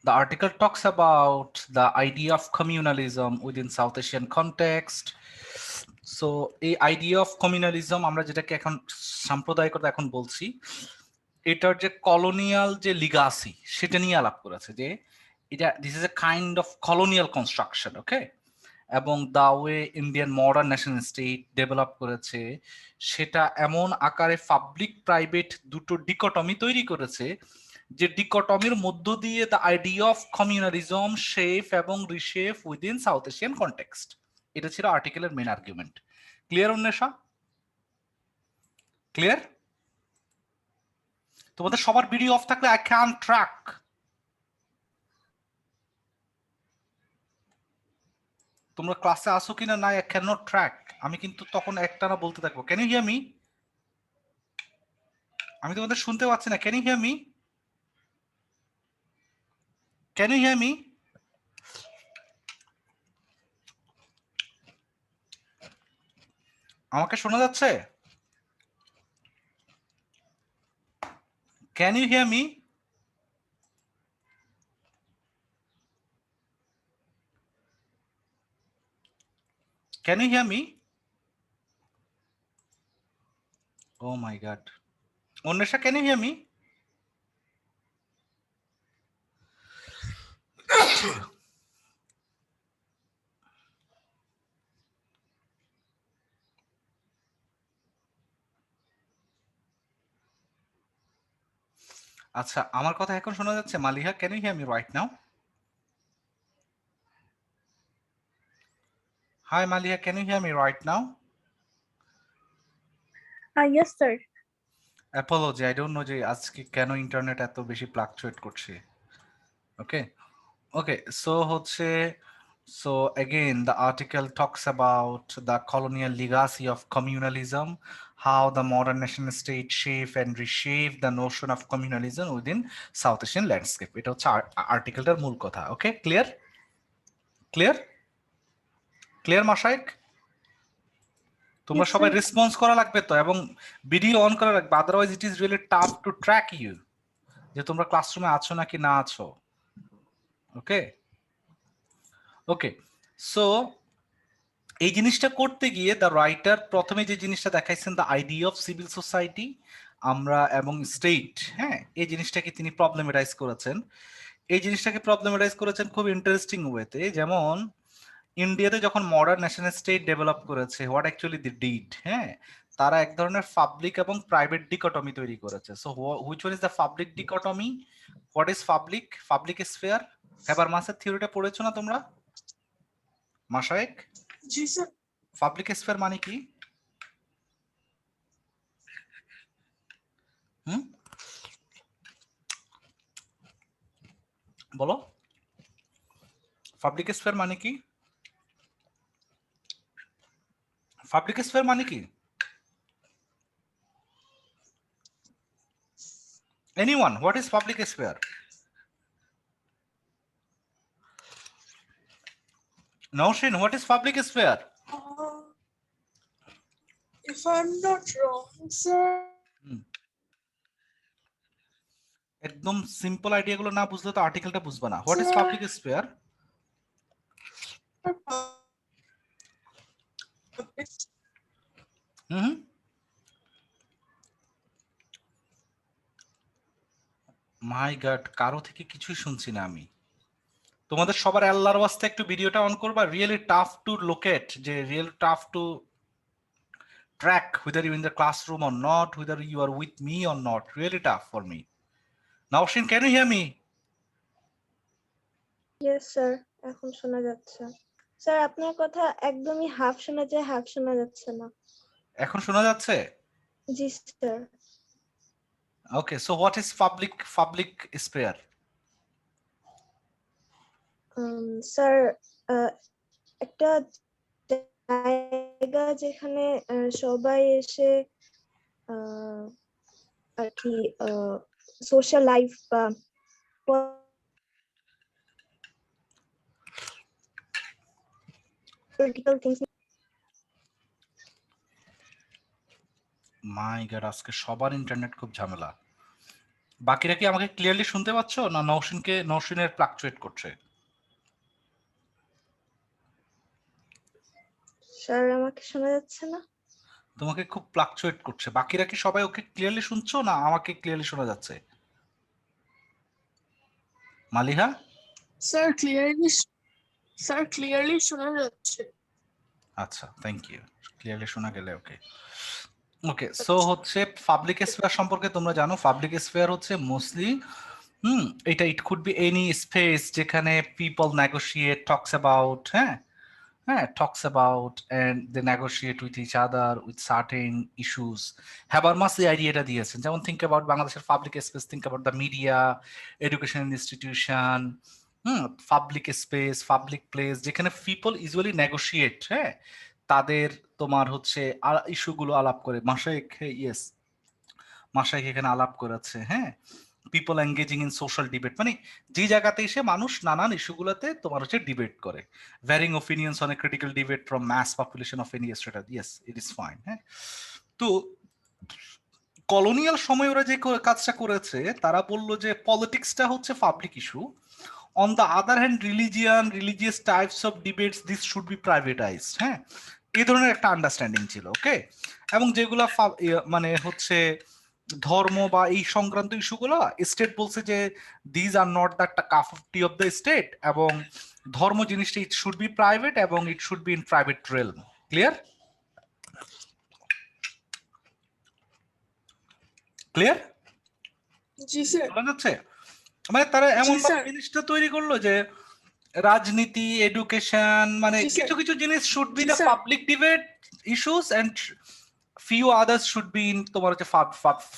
The article talks about the idea of communalism within South Asian context. So এই idea of communalism আমরা যেটাকে এখন সাম্প্রদায়িকতা এখন বলছি, এটার যে কলোনিয়াল যে লিগাসি সেটা নিয়ে আলাপ করেছে, যে এটা this is a kind of colonial construction, okay. এবং the way Indian modern national state develop করেছে সেটা এমন আকারে পাবলিক প্রাইভেট দুটো ডিকোটমি তৈরি করেছে, যে ডিকোটমির মধ্য দিয়ে the idea of communalism shape এবং reshape within South Asian context. এটা ছিল আর্টিকেলের main argument. Clear Anwesha? Clear? তোমাদের সবার ভিডিও অফ থাকলে আই ক্যান ট্র্যাক। তোমরা ক্লাসে আসো কিনা না, আই ক্যান নট ট্র্যাক। আমি কিন্তু তখন একটানা বলতে থাকবো, ক্যান ইউ হিয়ার মি? আমি তোমাদের শুনতে পাচ্ছি না, can you hear me? Can you hear me? আমাকে শোনা যাচ্ছে? Can you hear me? Can you hear me? Oh my god, Anwesha can you hear me? আচ্ছা, আমার কথা এখন শোনা যাচ্ছে? Maliha, can you hear me right now? Hi Maliha, can you hear me right now? Yes, sir. Apology, I don't know যে আজকে কেন internet এত বেশি ফ্লাকচুয়েট করছে। ওকে ওকে, সো হচ্ছে, so again the article talks about the colonial legacy of communalism, how the modern nation state shape and reshape the notion of communalism within South Asian landscape. এটা হচ্ছে আর্টিকেলটার মূল কথা। ওকে, clear? Clear? Clear মাশায়েক? তোমরা Yes, সবাই sir. Response করা লাগবে তো, এবং ভিডিও অন করা লাগবে, otherwise it is really tough to track you, যে তোমরা ক্লাসরুমে আছো নাকি না আছো। ওকে ওকে, সো এই জিনিসটা করতে গিয়ে দ্য রাইটার প্রথমে যে জিনিসটা দেখাইছেন, the idea of civil society আমরা এবং স্টেট, হ্যাঁ, এই জিনিসটাকে তিনি প্রবলেমেটাইজ করেছেন। এই জিনিসটাকে প্রবলেমেটাইজ করেছেন খুব ইন্টারেস্টিং ওয়েতে। যেমন ইন্ডিয়াতে যখন মডার্ন ন্যাশনাল স্টেট ডেভেলপ করেছে, হোয়াট অ্যাকচুয়ালি দি ডিড, হ্যাঁ, তারা এক ধরনের পাবলিক এবং প্রাইভেট ডিকোটমি তৈরি করেছে। So which one is the public dichotomy? What is public? Public sphere. হ্যাবারমাসের থিওরিটা পড়েছো না তোমরা মাশায়েক? জি স্যার। পাবলিক স্ফিয়ার মানে কি? হুম, বলো, পাবলিক স্ফিয়ার মানে কি? পাবলিক স্ফিয়ার মানে কি? Anyone, what is public sphere? Nowshin, what is public sphere? If I'm not wrong, sir. একদম সিম্পল আইডিয়াগুলো না বুঝলে তো আর্টিকেলটা বুঝবে না। What is public sphere? Hmm, my god, কারো থেকে কিছুই শুনছি না আমি। তোমাদের সবার আল্লাহর ওয়াস্তে একটু ভিডিওটা অন করবা। রিয়েলি টাফ টু লোকেট, যে real tough to track whether you in the classroom or not, whether you are with me or not, really tough for me. Naushin, can you hear me? Yes, sir. এখন শোনা যাচ্ছে। Sir আপনার কথা একদমই half শোনা যায়, half শোনা যাচ্ছে না। এখন শোনা যাচ্ছে? জি sir. Okay, so what is public sphere? Sir একটা জায়গা যেখানে সবাই এসে আর কি সোশ্যাল লাইফ বা পলিটিক্যাল থিংস। মাই গড, আজকে সবার ইন্টারনেট খুব ঝামেলা। বাকিরা কি আমাকে ক্লিয়ারলি শুনতে পাচ্ছ, না নওশিনের ফ্লাকচুয়েট করছে? স্যার আমাকে শোনা যাচ্ছে না। তোমাকে খুব ফ্লাকচুয়েট করছে। বাকিরা কি সবাই ওকে ক্লিয়ারলি শুনছো, না আমাকে ক্লিয়ারলি শোনা যাচ্ছে? মালিহা? স্যার ক্লিয়ারলি শোনা যাচ্ছে। আচ্ছা, থ্যাংক ইউ। ক্লিয়ারলি শোনা গেলে ওকে। ওকে, সো হচ্ছে পাবলিক স্ফিয়ার সম্পর্কে তোমরা জানো, পাবলিক স্ফিয়ার হচ্ছে মোস্টলি এটা it could be any space যেখানে people negotiate, talks about, talks about and they negotiate with each other with certain issues. Habermas এই আইডিয়াটা দিয়েছেন, যেমন think about বাংলাদেশের public space, think about the media, education institution, public space, public place যেখানে people usually negotiate, তাদের তোমার হচ্ছে ইস্যুগুলো আলাপ করে। মাসায়েক, ইয়েস, মাসায়েক এখানে আলাপ করেছে, people engaging in social debate, মানে যে জায়গাতে এসে মানুষ নানান ইস্যুগুলোতে তোমার হচ্ছে ডিবেট করে। Varying opinions on a critical debate from mass population of any state, yes it is fine. তো কলোনিয়াল সময় ওরা যে কাজটা করেছে, তারা বললো যে পলিটিক্সটা হচ্ছে public issue, on the other hand religious types of debates this should be privatized. এই ধরনের একটা আন্ডারস্ট্যান্ডিং ছিল, ওকে। এবং যেগুলা মানে হচ্ছে ধর্ম বা এই সংক্রান্ত ইস্যুগুলো, স্টেট বলছে যে these are not the cup of T of the state, এবং ধর্ম জিনিসটা ইট শুড বি প্রাইভেট এবং it should be in private realm. Clear? Clear? জি স্যার। শোনা যাচ্ছে? মানে তারা এমন স্যার। জিনিসটা তৈরি করলো যে রাজনীতি, এডুকেশন, মানে জি, স্যার। কিছু কিছু জিনিস শুড বি জি, the sir. Public debate issues and few others should be in তোমার হচ্ছে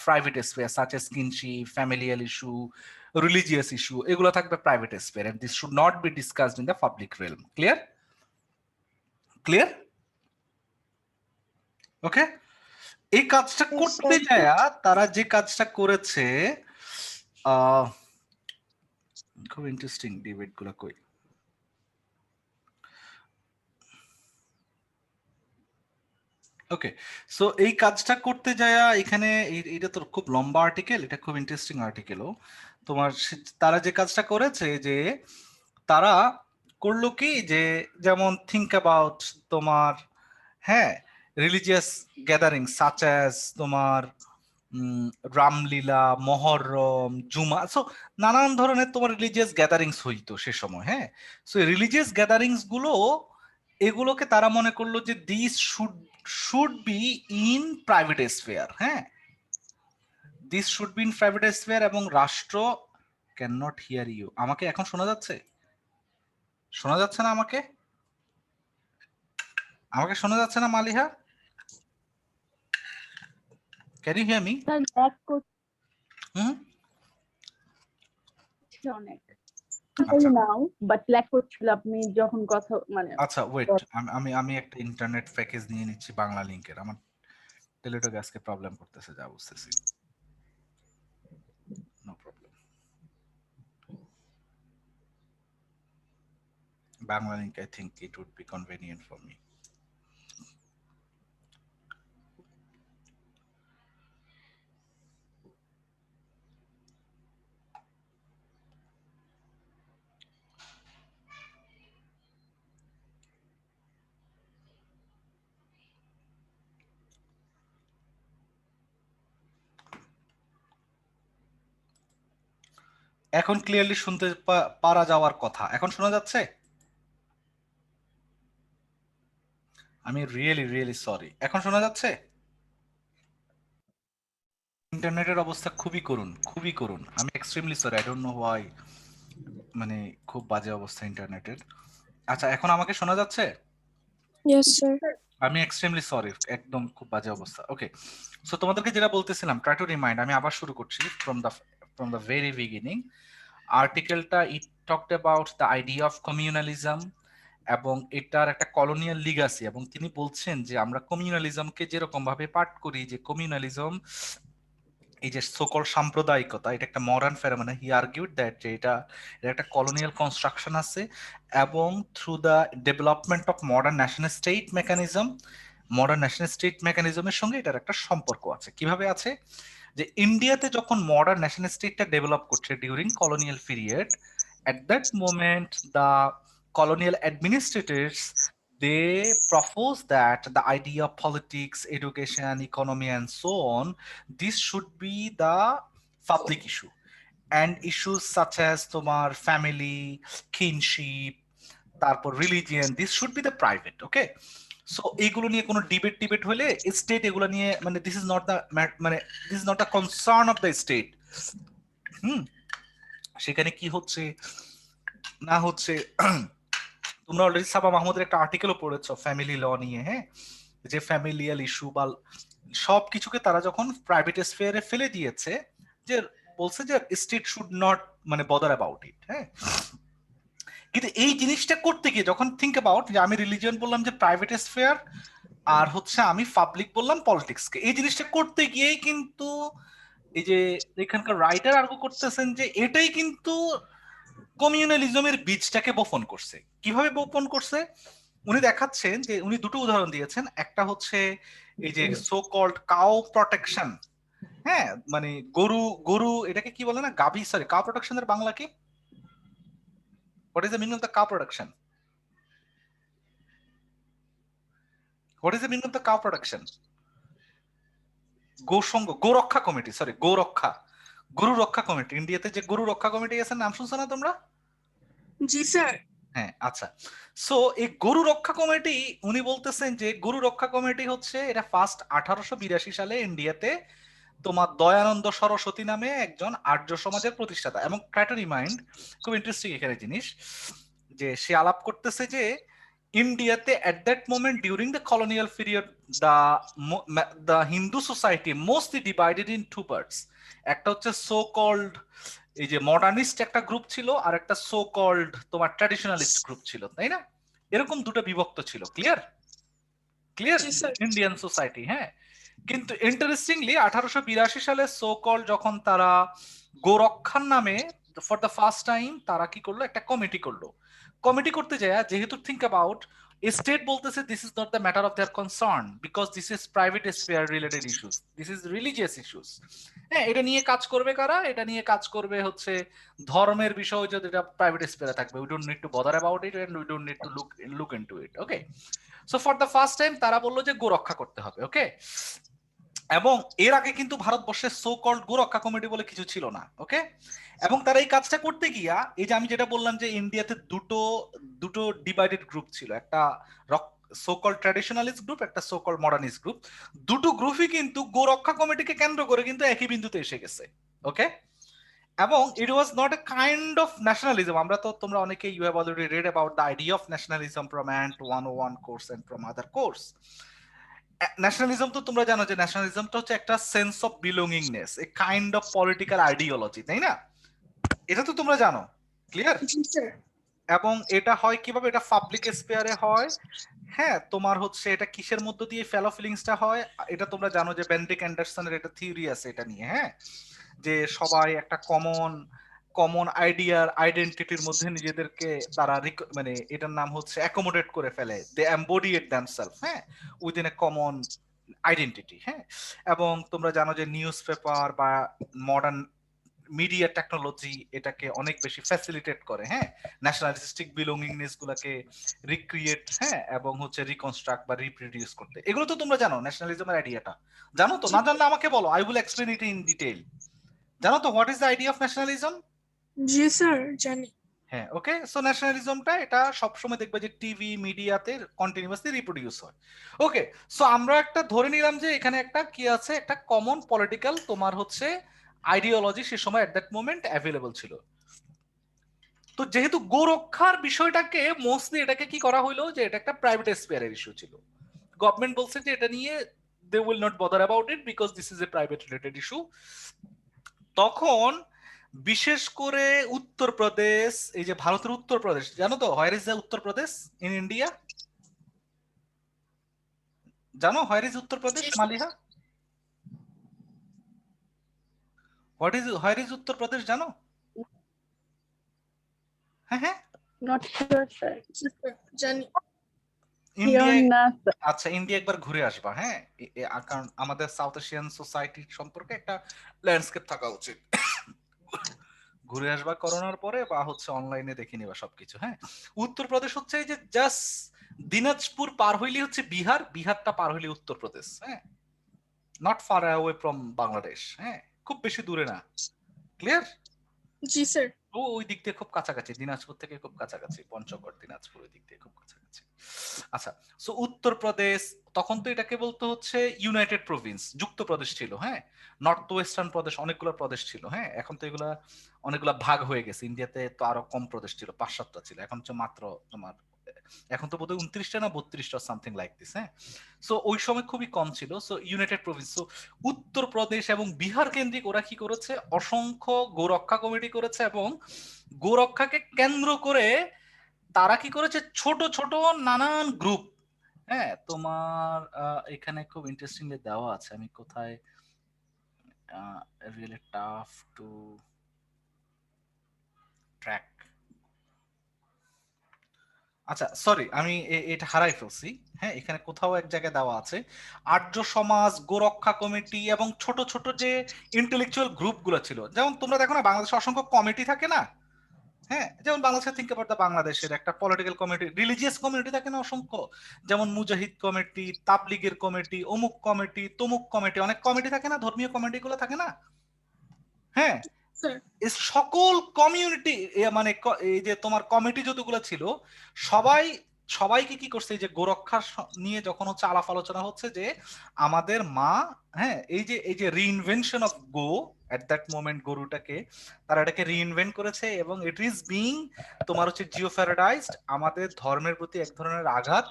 private sphere such as kinship, familial issue, religious issue, এগুলো থাকবে private sphere and this should not be discussed in the public realm. Clear? Clear? Okay? এই কাজটা Yes, করতে sir. যায় তারা যে কাজটা করেছে, খুব ইন্টারেস্টিং ডিবেট গুলো কই। ওকে, সো এই কাজটা করতে যায় এখানে, এটা তো খুব লম্বা আর্টিকেল, এটা খুব ইন্টারেস্টিং আর্টিকেলও তোমার। তারা যে কাজটা করেছে যে তারা করলো কি, যে যেমন থিঙ্ক অ্যাবাউট তোমার রিলিজিয়াস গ্যাদারিং সাচ অ্যাজ তোমার রামলীলা, মহরম, জুমা, সো নানান ধরনের তোমার রিলিজিয়াস গ্যাদারিংস হইতো সে সময়। সো রিলিজিয়াস গ্যাদারিংস গুলো, এগুলোকে তারা মনে করলো যে this should be in private sphere. This should be in private sphere, এবং রাষ্ট্র ক্যান নট হিয়ার ইউ। আমাকে এখন শোনা যাচ্ছে? শোনা যাচ্ছে না আমাকে? আমাকে শোনা যাচ্ছে না Maliha? Can you hear me? Sir lag hmm, করছিল অনেক। আচ্ছা নাও বাট ল্যাগ করছিল আপনি যখন কথা মানে আচ্ছা, ওয়েট, আমি আমি একটা ইন্টারনেট প্যাকেজ নিয়ে নিচ্ছি বাংলা লিংকের। আমার টেলিটক আজকে প্রবলেম করতেছে, যা বুঝতেছি। No problem, Bangla link I think it would be convenient for me. এখন ক্লিয়ারলি শুনতে পারা যাওয়ার কথা। এখন শোনা যাচ্ছে? আমি রিয়েলি সরি। এখন শোনা যাচ্ছে? ইন্টারনেটের অবস্থা খুবই করুণ। আমি extremely sorry, I don't know why, মানে খুব বাজে অবস্থা ইন্টারনেটের। আচ্ছা, এখন আমাকে শোনা যাচ্ছে? Yes, sir. আমি এক্সট্রিমলি সরি, একদম খুব বাজে অবস্থা। ওকে, সো তোমাদেরকে যেটা বলতেছিলাম, ট্রাই টু রিমাইন্ড, আমি আবার শুরু করছি ফ্রম দ্য ভেরি বিগিনিং। আর্টিকেলটা it talked about the idea of communalism, এবং এটার একটা কলোনিয়াল লিগাসি, এবং তিনি বলছেন যে আমরা কমিউনালিজমকে যেরকম ভাবে পাঠ করি, যে কমিউনালিজম এই যে সকল সাম্প্রদায়িকতা, এটা একটা modern phenomena. He argued that যে এটা একটা কলোনিয়াল কনস্ট্রাকশন আছে, এবং through the development of modern national state মেকানিজমের সঙ্গে এটার একটা সম্পর্ক আছে। কিভাবে আছে? যে ইন্ডিয়াতে যখন মডার্ন ন্যাশনাল স্টেটটা ডেভেলপ করছে during colonial period, at that moment the colonial administrators they propose that the idea of politics, education, economy and so on, this should be the public issue, and issues such as তোমার family, kinship, তারপর religion, this should B the private. Okay, so এইগুলো নিয়ে কোনো debate হলে state এগুলো নিয়ে মানে this is not the মানে this is not the concern of the state. সেখানে কি হচ্ছে না হচ্ছে তোমরা অলরেডি সাবা মাহমুদের একটা আর্টিকেলও পড়েছো ফ্যামিলি ল নিয়ে, হ্যাঁ, যে ফ্যামিলিয়াল ইস্যু বা সবকিছুকে তারা যখন প্রাইভেট স্ফিয়ারে ফেলে দিয়েছে, যে বলছে যে স্টেট শুড নট মানে বদার অ্যাবাউট ইট। হ্যাঁ, কিন্তু এই জিনিসটা করতে গিয়ে যখন থিঙ্ক অ্যাবাউট যে আমি রিলিজিয়ন বললাম যে প্রাইভেট স্ফিয়ার, আর হচ্ছে আমি পাবলিক বললাম পলিটিক্সকে, এই জিনিসটা করতে গিয়েই কিন্তু এই যে এখানকার রাইটার আর্গু করতেছেন যে এটাই কিন্তু কমিউনালিজমের বীজটাকে বপন করছে। কিভাবে বপন করছে উনি দেখাচ্ছেন যে উনি দুটো উদাহরণ দিয়েছেন। একটা হচ্ছে এই যে সো কল্ড কাউ প্রোটেকশন, হ্যাঁ, মানে গরু এটাকে কি বলে না, গাভী, সরি, কাউ প্রোটেকশনের বাংলা কি? What is the meaning of the cow protection? What is the meaning of the cow protection? গোসংঘ, গোরক্ষা কমিটি, সরি, গরু রক্ষা কমিটি। ইন্ডিয়াতে যে গরু রক্ষা কমিটি আছে, নাম শুনছো না তোমরা? জি স্যার। হ্যাঁ, আচ্ছা। সো এই গরু রক্ষা কমিটি, উনি বলতেছেন যে গরু রক্ষা কমিটি হচ্ছে এটা ফার্স্ট 1882 সালে ইন্ডিয়াতে তোমার দয়ানন্দ সরস্বতী নামে একজন আর্য সমাজের প্রতিষ্ঠাতা। এবং ট্রাই টু রিমাইন্ড, খুব ইন্টারেস্টিং এখানে জিনিস, যে সে আলাপ করতেছে যে ইন্ডিয়াতে at that moment during the colonial period the Hindu society mostly divided in two parts. একটা হচ্ছে সো কল্ড এই যে মডার্নিস্ট একটা গ্রুপ ছিল, আর একটা সো কল্ড তোমার ট্র্যাডিশনালিস্ট গ্রুপ ছিল, তাই না? এরকম দুটো বিভক্ত ছিল। ক্লিয়ার জি স্যার। Indian society. হ্যাঁ, কিন্তু ইন্টারেস্টিংলি 1882 সালে সো কল যখন তারা গোরক্ষার নামে ফর দ্য ফার্স্ট টাইম তারা কি করলো, একটা কমিটি করলো। কমিটি করতে যায় যেহেতু থিঙ্ক অ্যাবাউট স্টেট বলতেছে this is not the matter of their concern because this is private sphere related issues, this is religious issues. হ্যাঁ, এটা নিয়ে কাজ করবে কারা? এটা নিয়ে কাজ করবে হচ্ছে ধর্মের বিষয়, যদি এটা প্রাইভেট স্ফিয়ারে থাকবে, we don't need to bother about it and we don't need to look into it. Okay, so for the first time তারা বললো যে গোরক্ষা করতে হবে। ওকে, এবং এর আগে কিন্তু ভারতবর্ষের সো কল্ড গোরক্ষা কমিটি বলে কিছু ছিল না। ওকে, এবং তারা এই কাজটা করতে গিয়া এই যে আমি যেটা বললাম যে ইন্ডিয়াতে দুটো ডিভাইডেড গ্রুপ ছিল, একটা সো কল্ড ট্র্যাডিশনালিস্ট গ্রুপ, একটা সো কল্ড মডার্নিস্ট গ্রুপ। দুটো গ্রুপই কিন্তু গোরক্ষা কমিটিকে কেন্দ্র করে কিন্তু একই বিন্দুতে এসে গেছে। ওকে, এবং it was not a kind of nationalism. আমরা তো, তোমরা অনেকে you have already read about the idea of nationalism from ANT 101 course and from other course. Nationalism তো তোমরা জানো যে ন্যাশনালিজমটা হচ্ছে একটা sense of belongingness, a kind of political ideology, তাই না? এটা তো তোমরা জানো। ক্লিয়ার? জি স্যার। এবং এটা হয় কিভাবে? এটা পাবলিক স্পেয়ারে হয়। হ্যাঁ, তোমার হচ্ছে এটা কিসের মধ্য দিয়ে ফেলো ফিলিংসটা হয়, এটা তোমরা জানো যে বেনেডিক্ট অ্যান্ডারসনের এটা থিওরি আছে এটা নিয়ে। হ্যাঁ, যে সবাই একটা কমন আইডেন্টিটির মধ্যে নিজেদেরকে তারা মানে এটার নাম হচ্ছে অ্যাকোমোডেট করে ফেলে, দে এমবডি ইট দ্যামসেলফ, হ্যাঁ, উইদিন এ কমন আইডেন্টিটি। হ্যাঁ, এবং তোমরা জানো যে নিউজ পেপার বা মডার্ন মিডিয়া টেকনোলজি এটাকে অনেক বেশি ফ্যাসিলিটেট করে, হ্যাঁ, ন্যাশনালিস্টিক বিলঙ্গিংনেস গুলাকে রিক্রিয়েট, হ্যাঁ, এবং হচ্ছে রিকনস্ট্রাক্ট বা রিপ্রোডিউস করতে। এগুলো তো তোমরা জানো, ন্যাশনালিজমের আইডিয়াটা জানো তো? না জানলে আমাকে বলো, I will explain it in detail. জানো তো what is the idea of nationalism? G sir জানি। হ্যাঁ, ওকে, সো ন্যাশনালিজমটা এটা সবসময় দেখবে যে টিভি মিডিয়াতে কন্টিনিউয়াসলি রিপ্রোডিউস হয়। ওকে, সো আমরা একটা ধরে নিলাম যে এখানে একটা কি আছে, একটা কমন পলিটিক্যাল তোমার হচ্ছে আইডিওলজি সে সময় এট দ্যাট মোমেন্ট অ্যাভেলেবল ছিল। তো যেহেতু গোরক্ষার বিষয়টাকে মোস্টলি এটাকে কি করা হইলো যে এটা একটা প্রাইভেট স্পেয়ারের ইস্যু ছিল, গভর্নমেন্ট বলছে যে এটা নিয়ে they will not bother about it because this is a private related issue. তখন বিশেষ করে উত্তরপ্রদেশ, এই যে ভারতের উত্তরপ্রদেশ, জানো তো where is the Uttar Pradesh in India? জানো where is Uttar Pradesh, Maliha? Where is Uttar Pradesh জানো? হ্যাঁ হ্যাঁ, নট শিওর স্যার। জি স্যার জানি। ইন্ডিয়া শিওর না স্যার। আচ্ছা ইন্ডিয়া একবার ঘুরে আসবা, হ্যাঁ, কারণ আমাদের সাউথ এশিয়ান সোসাইটি সম্পর্কে একটা ল্যান্ডস্কেপ থাকা উচিত। ঘুরে আসবা করোনার পরে, বা হচ্ছে অনলাইনে দেখে নিবা সবকিছু, হ্যাঁ। উত্তরপ্রদেশ হচ্ছে এই যে জাস্ট দিনাজপুর পার হইলে হচ্ছে বিহার, বিহারটা পার হইলে উত্তরপ্রদেশ, হ্যাঁ, not far away from Bangladesh, হ্যাঁ, খুব বেশি দূরে না। ক্লিয়ার? জি স্যার। ও ওই দিক দিয়ে খুব কাছাকাছি, দিনাজপুর থেকে খুব কাছাকাছি, পঞ্চগড় দিনাজপুর ওই দিক দিয়ে খুব কাছাকাছি। আচ্ছা, সো উত্তরপ্রদেশ তখন তো এটাকে বলতে হচ্ছে ইউনাইটেড প্রভিন্স, যুক্ত প্রদেশ ছিল, হ্যাঁ। নর্থ ওয়েস্টার্ন প্রদেশ অনেকগুলো প্রদেশ ছিল, হ্যাঁ, এখন তো এগুলা অনেকগুলা ভাগ হয়ে গেছে। ইন্ডিয়াতে তো আরো কম প্রদেশ ছিল, 5-7টা ছিল, এখন হচ্ছে মাত্র তোমার, এখন তো বোধহয় 29টা না 32টা সামথিং লাইক দিস, হ্যাঁ। সো ওই সময় খুবই কম ছিল, so United Province. So Uttar Pradesh এবং বিহার কেন্দ্রিক ওরা কি করেছে, অসংখ্য গোরক্ষা কমিটি করেছে, এবং গোরক্ষাকে কেন্দ্র করে তারা কি করেছে, ছোট ছোট নানান গ্রুপ, হ্যাঁ। তোমার এখানে খুব ইন্টারেস্টিংলি দেওয়া আছে, আমি কোথায়, রিয়েলি টাফ টু ট্র্যাক। আচ্ছা সরি, আমি এটা হারাই ফেলছি, হ্যাঁ, এখানে কোথাও এক জায়গায় দেওয়া আছে আর্য সমাজ, গোরক্ষা কমিটি এবং ছোট ছোট যে ইন্টেলেকচুয়াল গ্রুপগুলো ছিল। যেমন তোমরা দেখো না বাংলাদেশে অসংখ্য কমিটি থাকে না, হ্যাঁ, যেমন বাংলাদেশে থিঙ্ক অ্যাবাউট দ্য বাংলাদেশের একটা পলিটিক্যাল কমিটি, রিলিজিয়াস কমিউনিটি থাকে না অসংখ্য, যেমন মুজাহিদ কমিটি, তাবলিগের কমিটি, অমুক কমিটি, তমুক কমিটি, অনেক কমিটি থাকে না, ধর্মীয় কমিটি গুলো থাকে না, হ্যাঁ। স্যার। এই সকল কমিউনিটি, মানে এই যে তোমার কমিটি যতগুলো ছিল, সবাই সবাইকে কি করছে, এই যে গোরক্ষা নিয়ে যখন হচ্ছে আলাপ আলোচনা হচ্ছে যে আমাদের মা, হ্যাঁ, এই যে reinvention of go, at that moment গরুটাকে তারা এটাকে রিইনভেন্ট করেছে, এবং ইট ইজ বিং তোমার হচ্ছে জিওফ্যারাডাইজড, আমাদের ধর্মের প্রতি এক ধরনের আঘাত,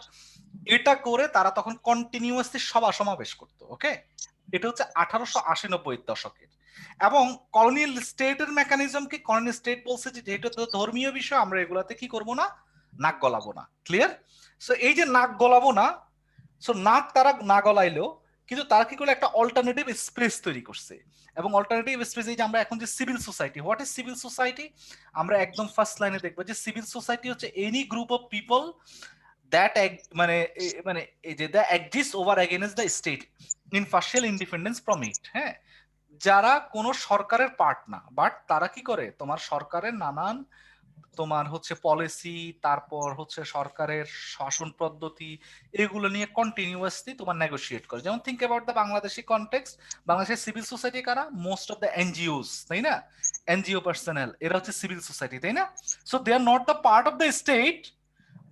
এটা করে তারা তখন কন্টিনিউয়াসলি সভা সমাবেশ করতো, ওকে। এটা হচ্ছে 1880-90 দশকের। এবং কলোনিয়াল স্টেটের মেকানিজম কি, কলোনিয়াল স্টেট বলছে যে যেহেতু ধর্মীয় বিষয় আমরা এগুলাতে কি করব না, নাক গলাবো না। ক্লিয়ার? সো এই যে নাক গলাবো না, সো নাক তারা না গলাইলো, কিন্তু তারা কি করলো, একটা অল্টারনেটিভ স্পেস তৈরি করছে। এবং অল্টারনেটিভ স্পেস, এই যে আমরা এখন যে civil society, what is civil society, আমরা একদম ফার্স্ট লাইনে দেখবো যে সিভিল সোসাইটি হচ্ছে any group of people that মানে মানে এই যে the exist over against the state in partial independence from it, হ্যাঁ, যারা কোনো সরকারের পার্ট না, বাট তারা কি করে, তোমার সরকারের নানান তোমার হচ্ছে পলিসি, তারপর হচ্ছে সরকারের শাসন পদ্ধতি, এগুলো নিয়ে কন্টিনিউয়াসলি তোমার নেগোশিয়েট করে। যেমন think about the Bangladeshi context, বাংলাদেশের সিভিল সোসাইটি কারা, মোস্ট অফ দ্য এনজিওস, তাই না, এনজিও পার্সোনাল, এরা হচ্ছে সিভিল সোসাইটি, তাই না। So they are not the part of the state,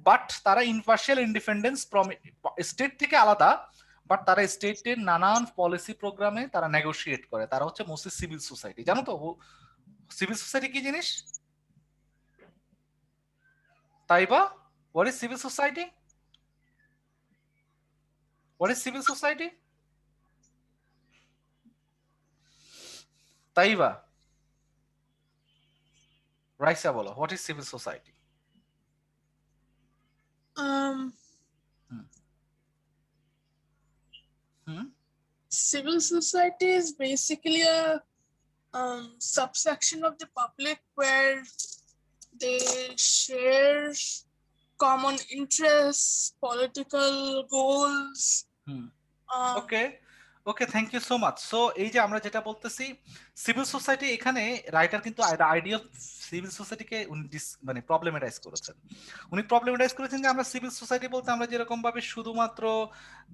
but তারা ইনপার্শিয়াল ইন্ডিপেন্ডেন্স ফ্রম স্টেট থেকে আলাদা, বাট তারা স্টেটের নানান পলিসি প্রোগ্রামে তারা নেগোশিয়েট করে, তারা হচ্ছে মোস্টলি সিভিল সোসাইটি। জানো তো সিভিল সোসাইটি কি জিনিস? তাই বা, what is civil society? What is civil society? তাই বা, রাইসা বলো, what is civil society? Civil society is basically a subsection of the public where they share common interests, political goals. Okay okay, thank you so much. So এই যে আমরা যেটা বলতেছি civil society, এখানে writer কিন্তু আইডিয়া অফ সিভিল সোসাইটিকে উনি মানে প্রবলেমেটাইজ করেছেন। উনি প্রবলেমেটাইজ করেছেন যে আমরা সিভিল সোসাইটি বলতে আমরা যেরকম ভাবে শুধুমাত্র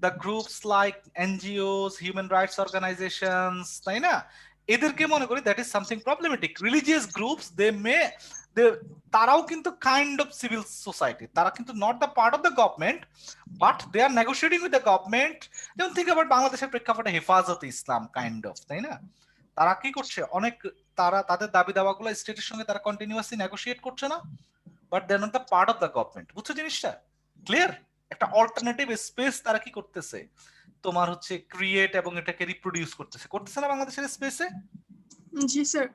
the groups like NGOs, human rights organisations, তাই না, এদেরকে মনে করি that is something problematic. Religious groups তারাও কিন্তু কাইন্ড অফ সিভিল সোসাইটি, তারা কিন্তু not the part of the government, but they are negotiating with the government. যেমন থিঙ্ক অ্যাবাউট বাংলাদেশের প্রেক্ষাপটে হেফাজতে ইসলাম, কাইন্ড অফ, তাই না, তারা কি করছে, অনেক তারা তাদের দাবি দাওয়াগুলো স্টেটের সঙ্গে তারা কন্টিনিউয়াসলি নেগোশিয়েট করছে না, but they are not the part of the government. বুঝছো জিনিসটা? ক্লিয়ার? একটা অল্টারনেটিভ স্পেস তারা কি করতেছে, তোমার হচ্ছে ক্রিয়েট এবং এটাকে রিপ্রোডিউস করতেছে না বাংলাদেশের স্পেসে। জি স্যার।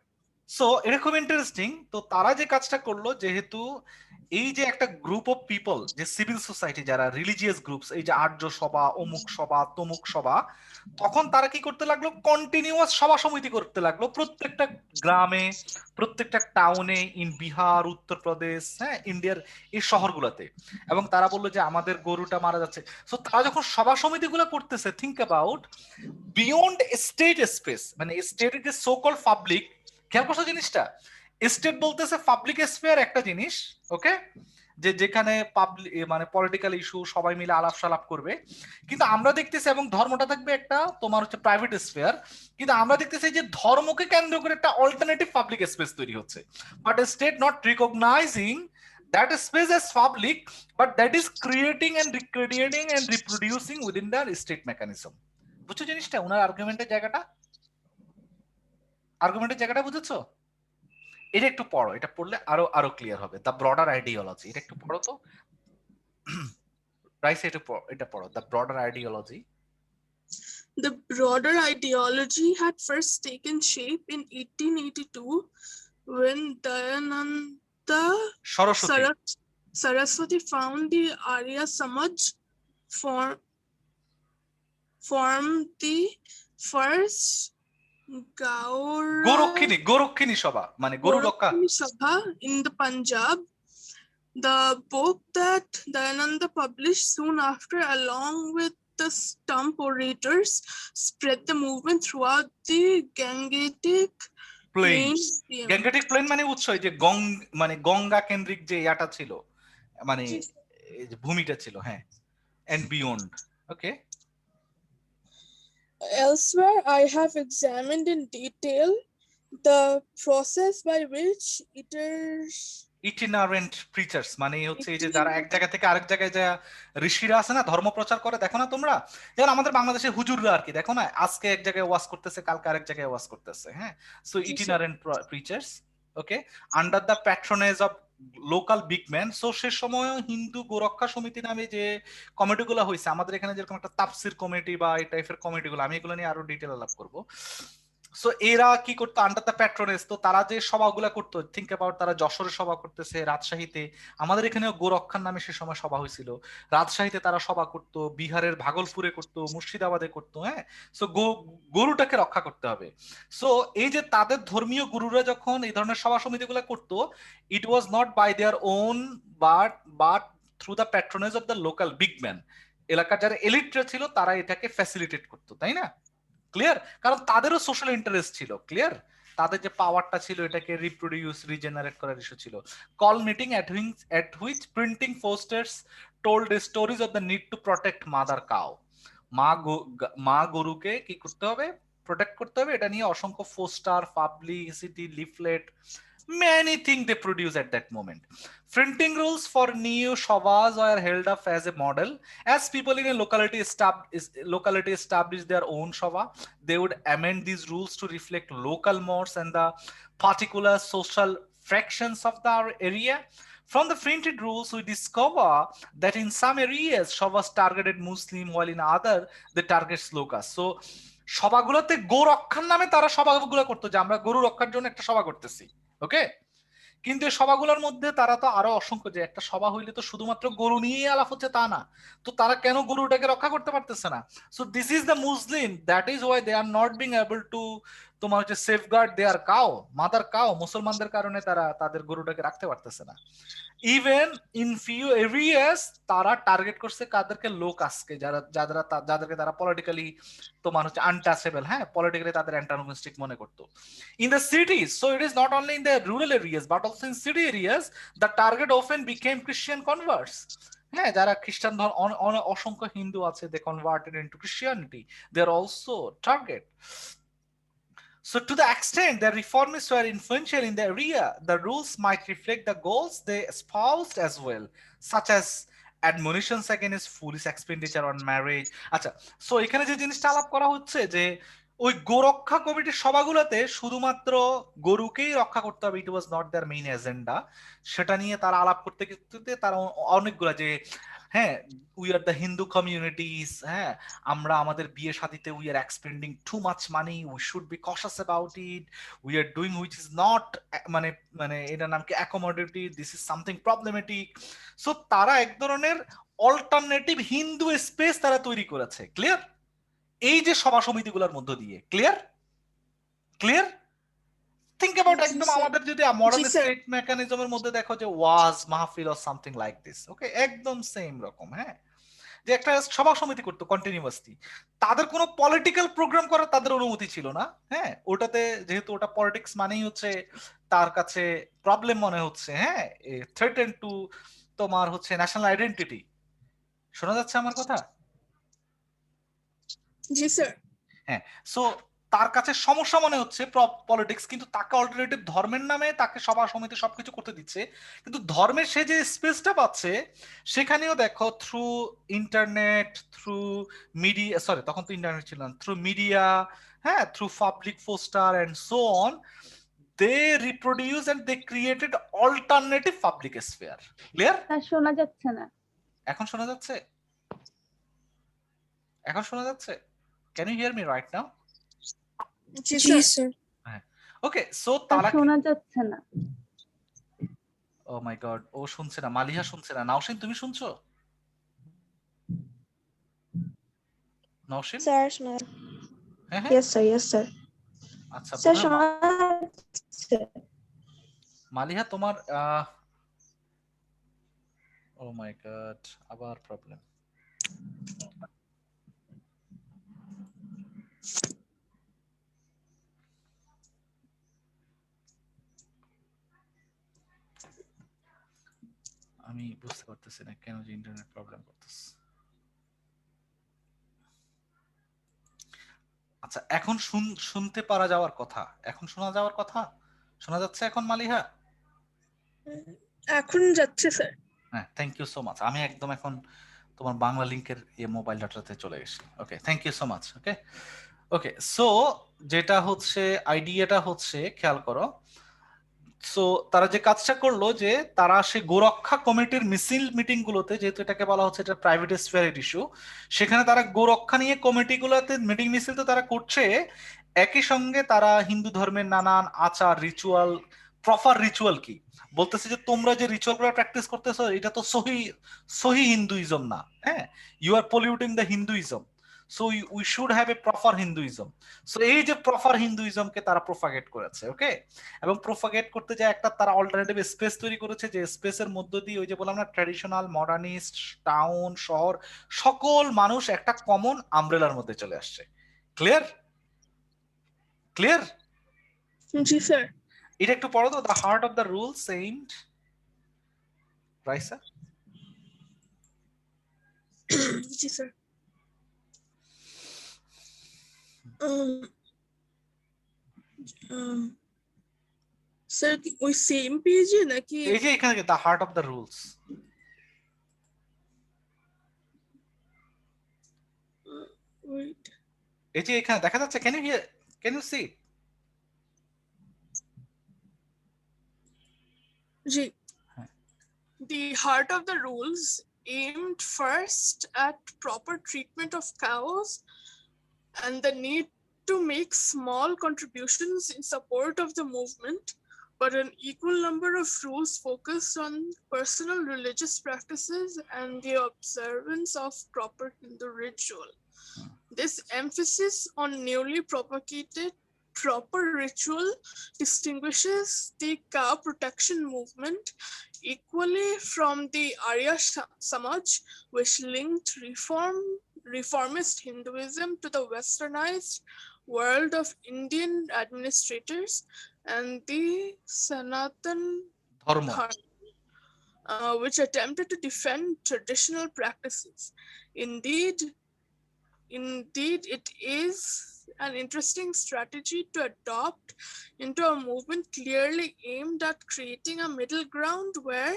সো এটা খুব ইন্টারেস্টিং। তো তারা যে কাজটা করলো, যেহেতু এই যে একটা গ্রুপ অফ পিপল, যে সিভিল সোসাইটি যারা রিলিজিয়াস গ্রুপস, এই যে আর্য সভা, অমুক সভা, তমুক সভা, তখন তারা কি করতে লাগলো, কন্টিনিউয়াস সভা সমিতি করতে লাগলো প্রত্যেকটা গ্রামে, প্রত্যেকটা টাউনে, ইন বিহার, উত্তরপ্রদেশ, হ্যাঁ, ইন্ডিয়ার এই শহরগুলোতে। এবং তারা বললো যে আমাদের গরুটা মারা যাচ্ছে। সো তারা যখন সভা সমিতিগুলো করতেছে, think about beyond state space, মানে স্টেটের যে সো কল পাবলিক, খেয়াল করছো জিনিসটা, স্টেট বলতেছে পাবলিক স্পেয়ার একটা জিনিস, ওকে, যে যেখানে পাবলিক মানে পলিটিক্যাল ইস্যু সবাই মিলে আলাপ সালাপ করবে। কিন্তু আমরা দেখতেছি, এবং ধর্মটা থাকবে একটা তোমার হচ্ছে প্রাইভেট স্পেয়ার, কিন্তু আমরা দেখতেছি যে ধর্মকে কেন্দ্র করে একটা অল্টারনেটিভ পাবলিক স্পেস তৈরি হচ্ছে, but state not recognising that space as public, but that is creating and recreating and reproducing within the state mechanism. বুঝছো জিনিসটা, ওনার আর্গুমেন্টের জায়গাটা বুঝেছো? এটা একটু পড়ো, এটা পড়লে আরো আরো ক্লিয়ার হবে। দ্য ব্রডার আইডিওলজি, এটা একটু পড়ো তো রাইস, এটা পড়ো, the broader ideology. The broader ideology had first taken shape in 1882 when Dayananda Saraswati, Saraswati found the Arya Samaj formed the first গোরক্ষিনী সভা, মানে গরু রক্ষা Sabha in the Punjab. The book that Dayananda published soon after, along with the stump orators, spread the movement throughout the Gangetic plain. Plain. Gangetic plain মানে উৎস, এই যে মানে গঙ্গা কেন্দ্রিক যে ইয়াটা ছিল, মানে এই যে ভূমিটা ছিল, হ্যাঁ, and beyond, okay. Elsewhere, I have examined in detail the process by which ইটিনারেন্ট প্রিচার্স, মানে হচ্ছে এই যে যারা এক জায়গা থেকে আরেক জায়গায় যা ঋষিরা আছে না, ধর্ম প্রচার করে, দেখো না তোমরা, যেমন আমাদের বাংলাদেশে হুজুররা আর কি, দেখো না, আজকে এক জায়গায় ওয়াজ করতেছে, কালকে আরেক জায়গায় ওয়াজ করতেছে, হ্যাঁ। So itinerant preachers, okay, under the patronage of local big man. So সে সময় হিন্দু গোরক্ষা সমিতি নামে যে কমিটিগুলো হয়েছে, আমাদের এখানে যেরকম একটা তাফসির কমিটি বা এই টাইপের কমিটিগুলো, আমি এগুলো নিয়ে আরো ডিটেল আলাপ করবো। সো এরা কি করতো, আন্ডার দ্য প্যাট্রোনেজ, তো তারা যে সভাগুলা করতো, থিঙ্ক অ্যাবাউট, তারা যশোরে সভা করতেছে, রাজশাহীতে, আমাদের এখানেও গোরক্ষার নামে সে সময় সভা হয়েছিল, রাজশাহীতে তারা সভা করতো, বিহারের ভাগলপুরে করতো, মুর্শিদাবাদে করতো, হ্যাঁ। সো গরুটাকে রক্ষা করতে হবে। সো এই যে তাদের ধর্মীয় গুরুরা যখন এই ধরনের সভা সমিতিগুলো করতো, it was not by their own, but through the patronage of the local big man. এলাকার যারা এলিটরা ছিল তারা এটাকে ফ্যাসিলিটেট করতো, তাই না? ক্লিয়ার? কারণ তাদেরও সোশ্যাল ইন্টারেস্ট ছিল, ক্লিয়ার, তাদের যে পাওয়ারটা ছিল এটাকে রিপ্রোডিউস, রিজেনারেট করার ইস্যু ছিল। Call meeting at which printing posters told the stories of the need to protect mother cow. মা গরুকে কি করতে হবে, প্রোটেক্ট করতে হবে, এটা নিয়ে অসংখ্য poster, publicity, leaflet, many things they produce at that moment. Printing rules for new shavas were held up as a model. As people in a locality established their own shava, they would amend these rules to reflect local mores and the particular social fractions of the area. From the printed rules, we discover that in some areas, shavas targeted Muslim, while in other, they target slokas. So, সভাগুলোতে গো রক্ষার নামে তারা সভাগুলো করতো, যে আমরা গরু রক্ষার জন্য একটা সভা করতেছি, ওকে। কিন্তু এই সভাগুলোর মধ্যে তারা তো আরো অসংখ্য, যে একটা সভা হইলে তো শুধুমাত্র গরু নিয়েই আলাপ হচ্ছে তা না, তো তারা কেন গরুটাকে রক্ষা করতে পারতেছে না? So this is the Muslim, that is why they are not being able to তোমার হচ্ছে safeguard their cow, mother cow. মুসলমানদের কারণে তারা তাদের গরুটাকে রাখতে পারতেছে না। ইভেন ইন ফিউ এরিয়াস তারা টার্গেট করছে কাদেরকে, লোক আজকে যাদেরকে তারা পলিটিক্যালি তোমার হচ্ছে আনটাচেবল, হ্যাঁ, পলিটিক্যালি তাদের অ্যান্টাগনিস্টিক মনে করতো। In the cities, so it is not only in the rural areas but also in city areas, the target often became Christian converts. হ্যাঁ, যারা খ্রিস্টান অসংখ্য হিন্দু আছে, they converted into Christianity, they are also target. So to the extent that reformists were influential in the area, the rules might reflect the goals they espoused as well, such as admonitions against foolish expenditure on marriage. আচ্ছা, so এখানে যে জিনিসটা আলাপ করা হচ্ছে, যে ওই গোরক্ষা কমিটির সভাগুলোতে শুধুমাত্র গরুকেই রক্ষা করতে হবে, it was not their main agenda. সেটা নিয়ে তারা আলাপ করতে করতে তারা অনেকগুলা, যে হ্যাঁ, we are the Hindu communities, হ্যাঁ আমরা আমাদের বিয়ে শাদিতে we are expending too much money, we should be conscious about it, we are doing which is not, মানে মানে এটার নাম কি accommodative, this is something problematic. So তারা এক ধরনের অল্টারনেটিভ হিন্দু স্পেস তারা তৈরি করেছে। ক্লিয়ার? এই যে সভা সমিতিগুলোর মধ্য দিয়ে। ক্লিয়ার? ক্লিয়ার? থিঙ্ক অ্যাবাউট জি একদম স্যার, আমাদের যদি মডার্ন জি স্যার, স্টেট মেকানিজমের মধ্যে দেখো যে ওয়াজ মাহফিল অর সামথিং লাইক দিস, ওকে একদম সেম রকম। হ্যাঁ, যে একটা সভা সমিতি করতো কন্টিনিউয়াসলি, তাদের কোনো পলিটিক্যাল প্রোগ্রাম করার তাদের অনুমতি ছিল না। হ্যাঁ, ওটাতে যেহেতু ওটা পলিটিক্স মানেই হচ্ছে তার কাছে প্রবলেম মনে হচ্ছে, হ্যাঁ থ্রেটেন টু তোমার হচ্ছে ন্যাশনাল আইডেন্টিটি। শোনা যাচ্ছে আমার কথা? জি স্যার, হ্যাঁ, সো তার কাছে সমস্যা মনে হচ্ছে পলিটিক্স, কিন্তু তাকে অল্টারনেটিভ ধর্মের নামে তাকে সভা সমিতি সবকিছু করতে দিচ্ছে, কিন্তু ধর্মের সে যে স্পেসটা পাচ্ছে সেখানেও দেখো through internet, through media, sorry তখন তো ইন্টারনেট ছিল না, থ্রু মিডিয়া, হ্যাঁ through public poster and so on, they reproduce and they created alternative public sphere. Clear? তা শোনা যাচ্ছে না। এখন শোনা যাচ্ছে? এখন শোনা যাচ্ছে? Can you hear me right now? জি জি স্যার, স্যার। ওকে, সো তা তারা শোনা যাচ্ছে না। ও মাই গড, ও শুনছে না, মালিহা শুনছে না। নাওশিন তুমি শুনছো? নাওশিন? স্যার শোনা, হ্যাঁ হ্যাঁ, ইয়েস স্যার, ইয়েস স্যার। আচ্ছা স্যার বোধহয় শোনা যাচ্ছে। মালিহা তোমার ও মাই গড, আবার প্রবলেম। আমি বুঝতে পারতেছি না কেন যে ইন্টারনেট প্রবলেম করতেছে। আচ্ছা এখন শুনতে পারা যাওয়ার কথা, এখন শোনা যাওয়ার কথা, শোনা যাচ্ছে এখন মালিহা? এখন যাচ্ছে স্যার। হ্যাঁ, থ্যাংক ইউ সো মাচ। আমি একদম এখন তোমার বাংলা লিংকের মোবাইল ডাটাতে চলে গেছি। Okay, thank you so much. Okay okay, so যেটা হচ্ছে আইডিয়াটা হচ্ছে খেয়াল করো। সো তারা যে কাজটা করলো যে তারা সে গোরক্ষা কমিটির মিছিল মিটিং গুলোতে, যেহেতু এটাকে বলা হচ্ছে এটা প্রাইভেট স্ফিয়ারের ইস্যু, সেখানে তারা গোরক্ষা নিয়ে কমিটি গুলোতে মিটিং মিছিল তো তারা করছে, একই সঙ্গে তারা হিন্দু ধর্মের নানান আচার রিচুয়াল, প্রপার রিচুয়াল কি বলতেছে যে তোমরা যে রিচুয়াল গুলো প্র্যাকটিস করতেছো এটা তো সহি সহি হিন্দুইজম না। হ্যাঁ, you are polluting the Hinduism, so we should have a proper Hinduism. সো এই যে প্রপার হিন্দুইজমকে তারা প্রোপাগেট করেছে। ওকে, এবং প্রোপাগেট করতে যায় একটা তারা অল্টারনেটিভ স্পেস তৈরি করেছে, যে স্পেসের মধ্য দিয়ে ওই যে বললাম না ট্র্যাডিশনাল মডার্নিস্ট টাউন শহর সকল মানুষ একটা কমন আমব্রেলার মধ্যে চলে আসছে। ক্লিয়ার? ক্লিয়ার? জি স্যার, এটা একটু পড়ো তো, the heart of the rules aimed, Raisa. জি স্যার। um, um, স্যার কি ওই সেম পেজে নাকি? এই যে এখানে the heart of the rules, wait, এই যে এখানে দেখা যাচ্ছে, can you hear, can you see? জি, the heart of the rules aimed first at proper treatment of cows and the need to make small contributions in support of the movement, but an equal number of rules focused on personal religious practices and the observance of proper Hindu ritual. This emphasis on newly propagated proper ritual distinguishes the cow protection movement equally from the Arya Samaj, which linked reformist Hinduism to the westernized world of Indian administrators, and the Sanatan ধর্ম। Dharma, which attempted to defend traditional practices. Indeed, it is an interesting strategy to adopt into a movement clearly aimed at creating a middle ground where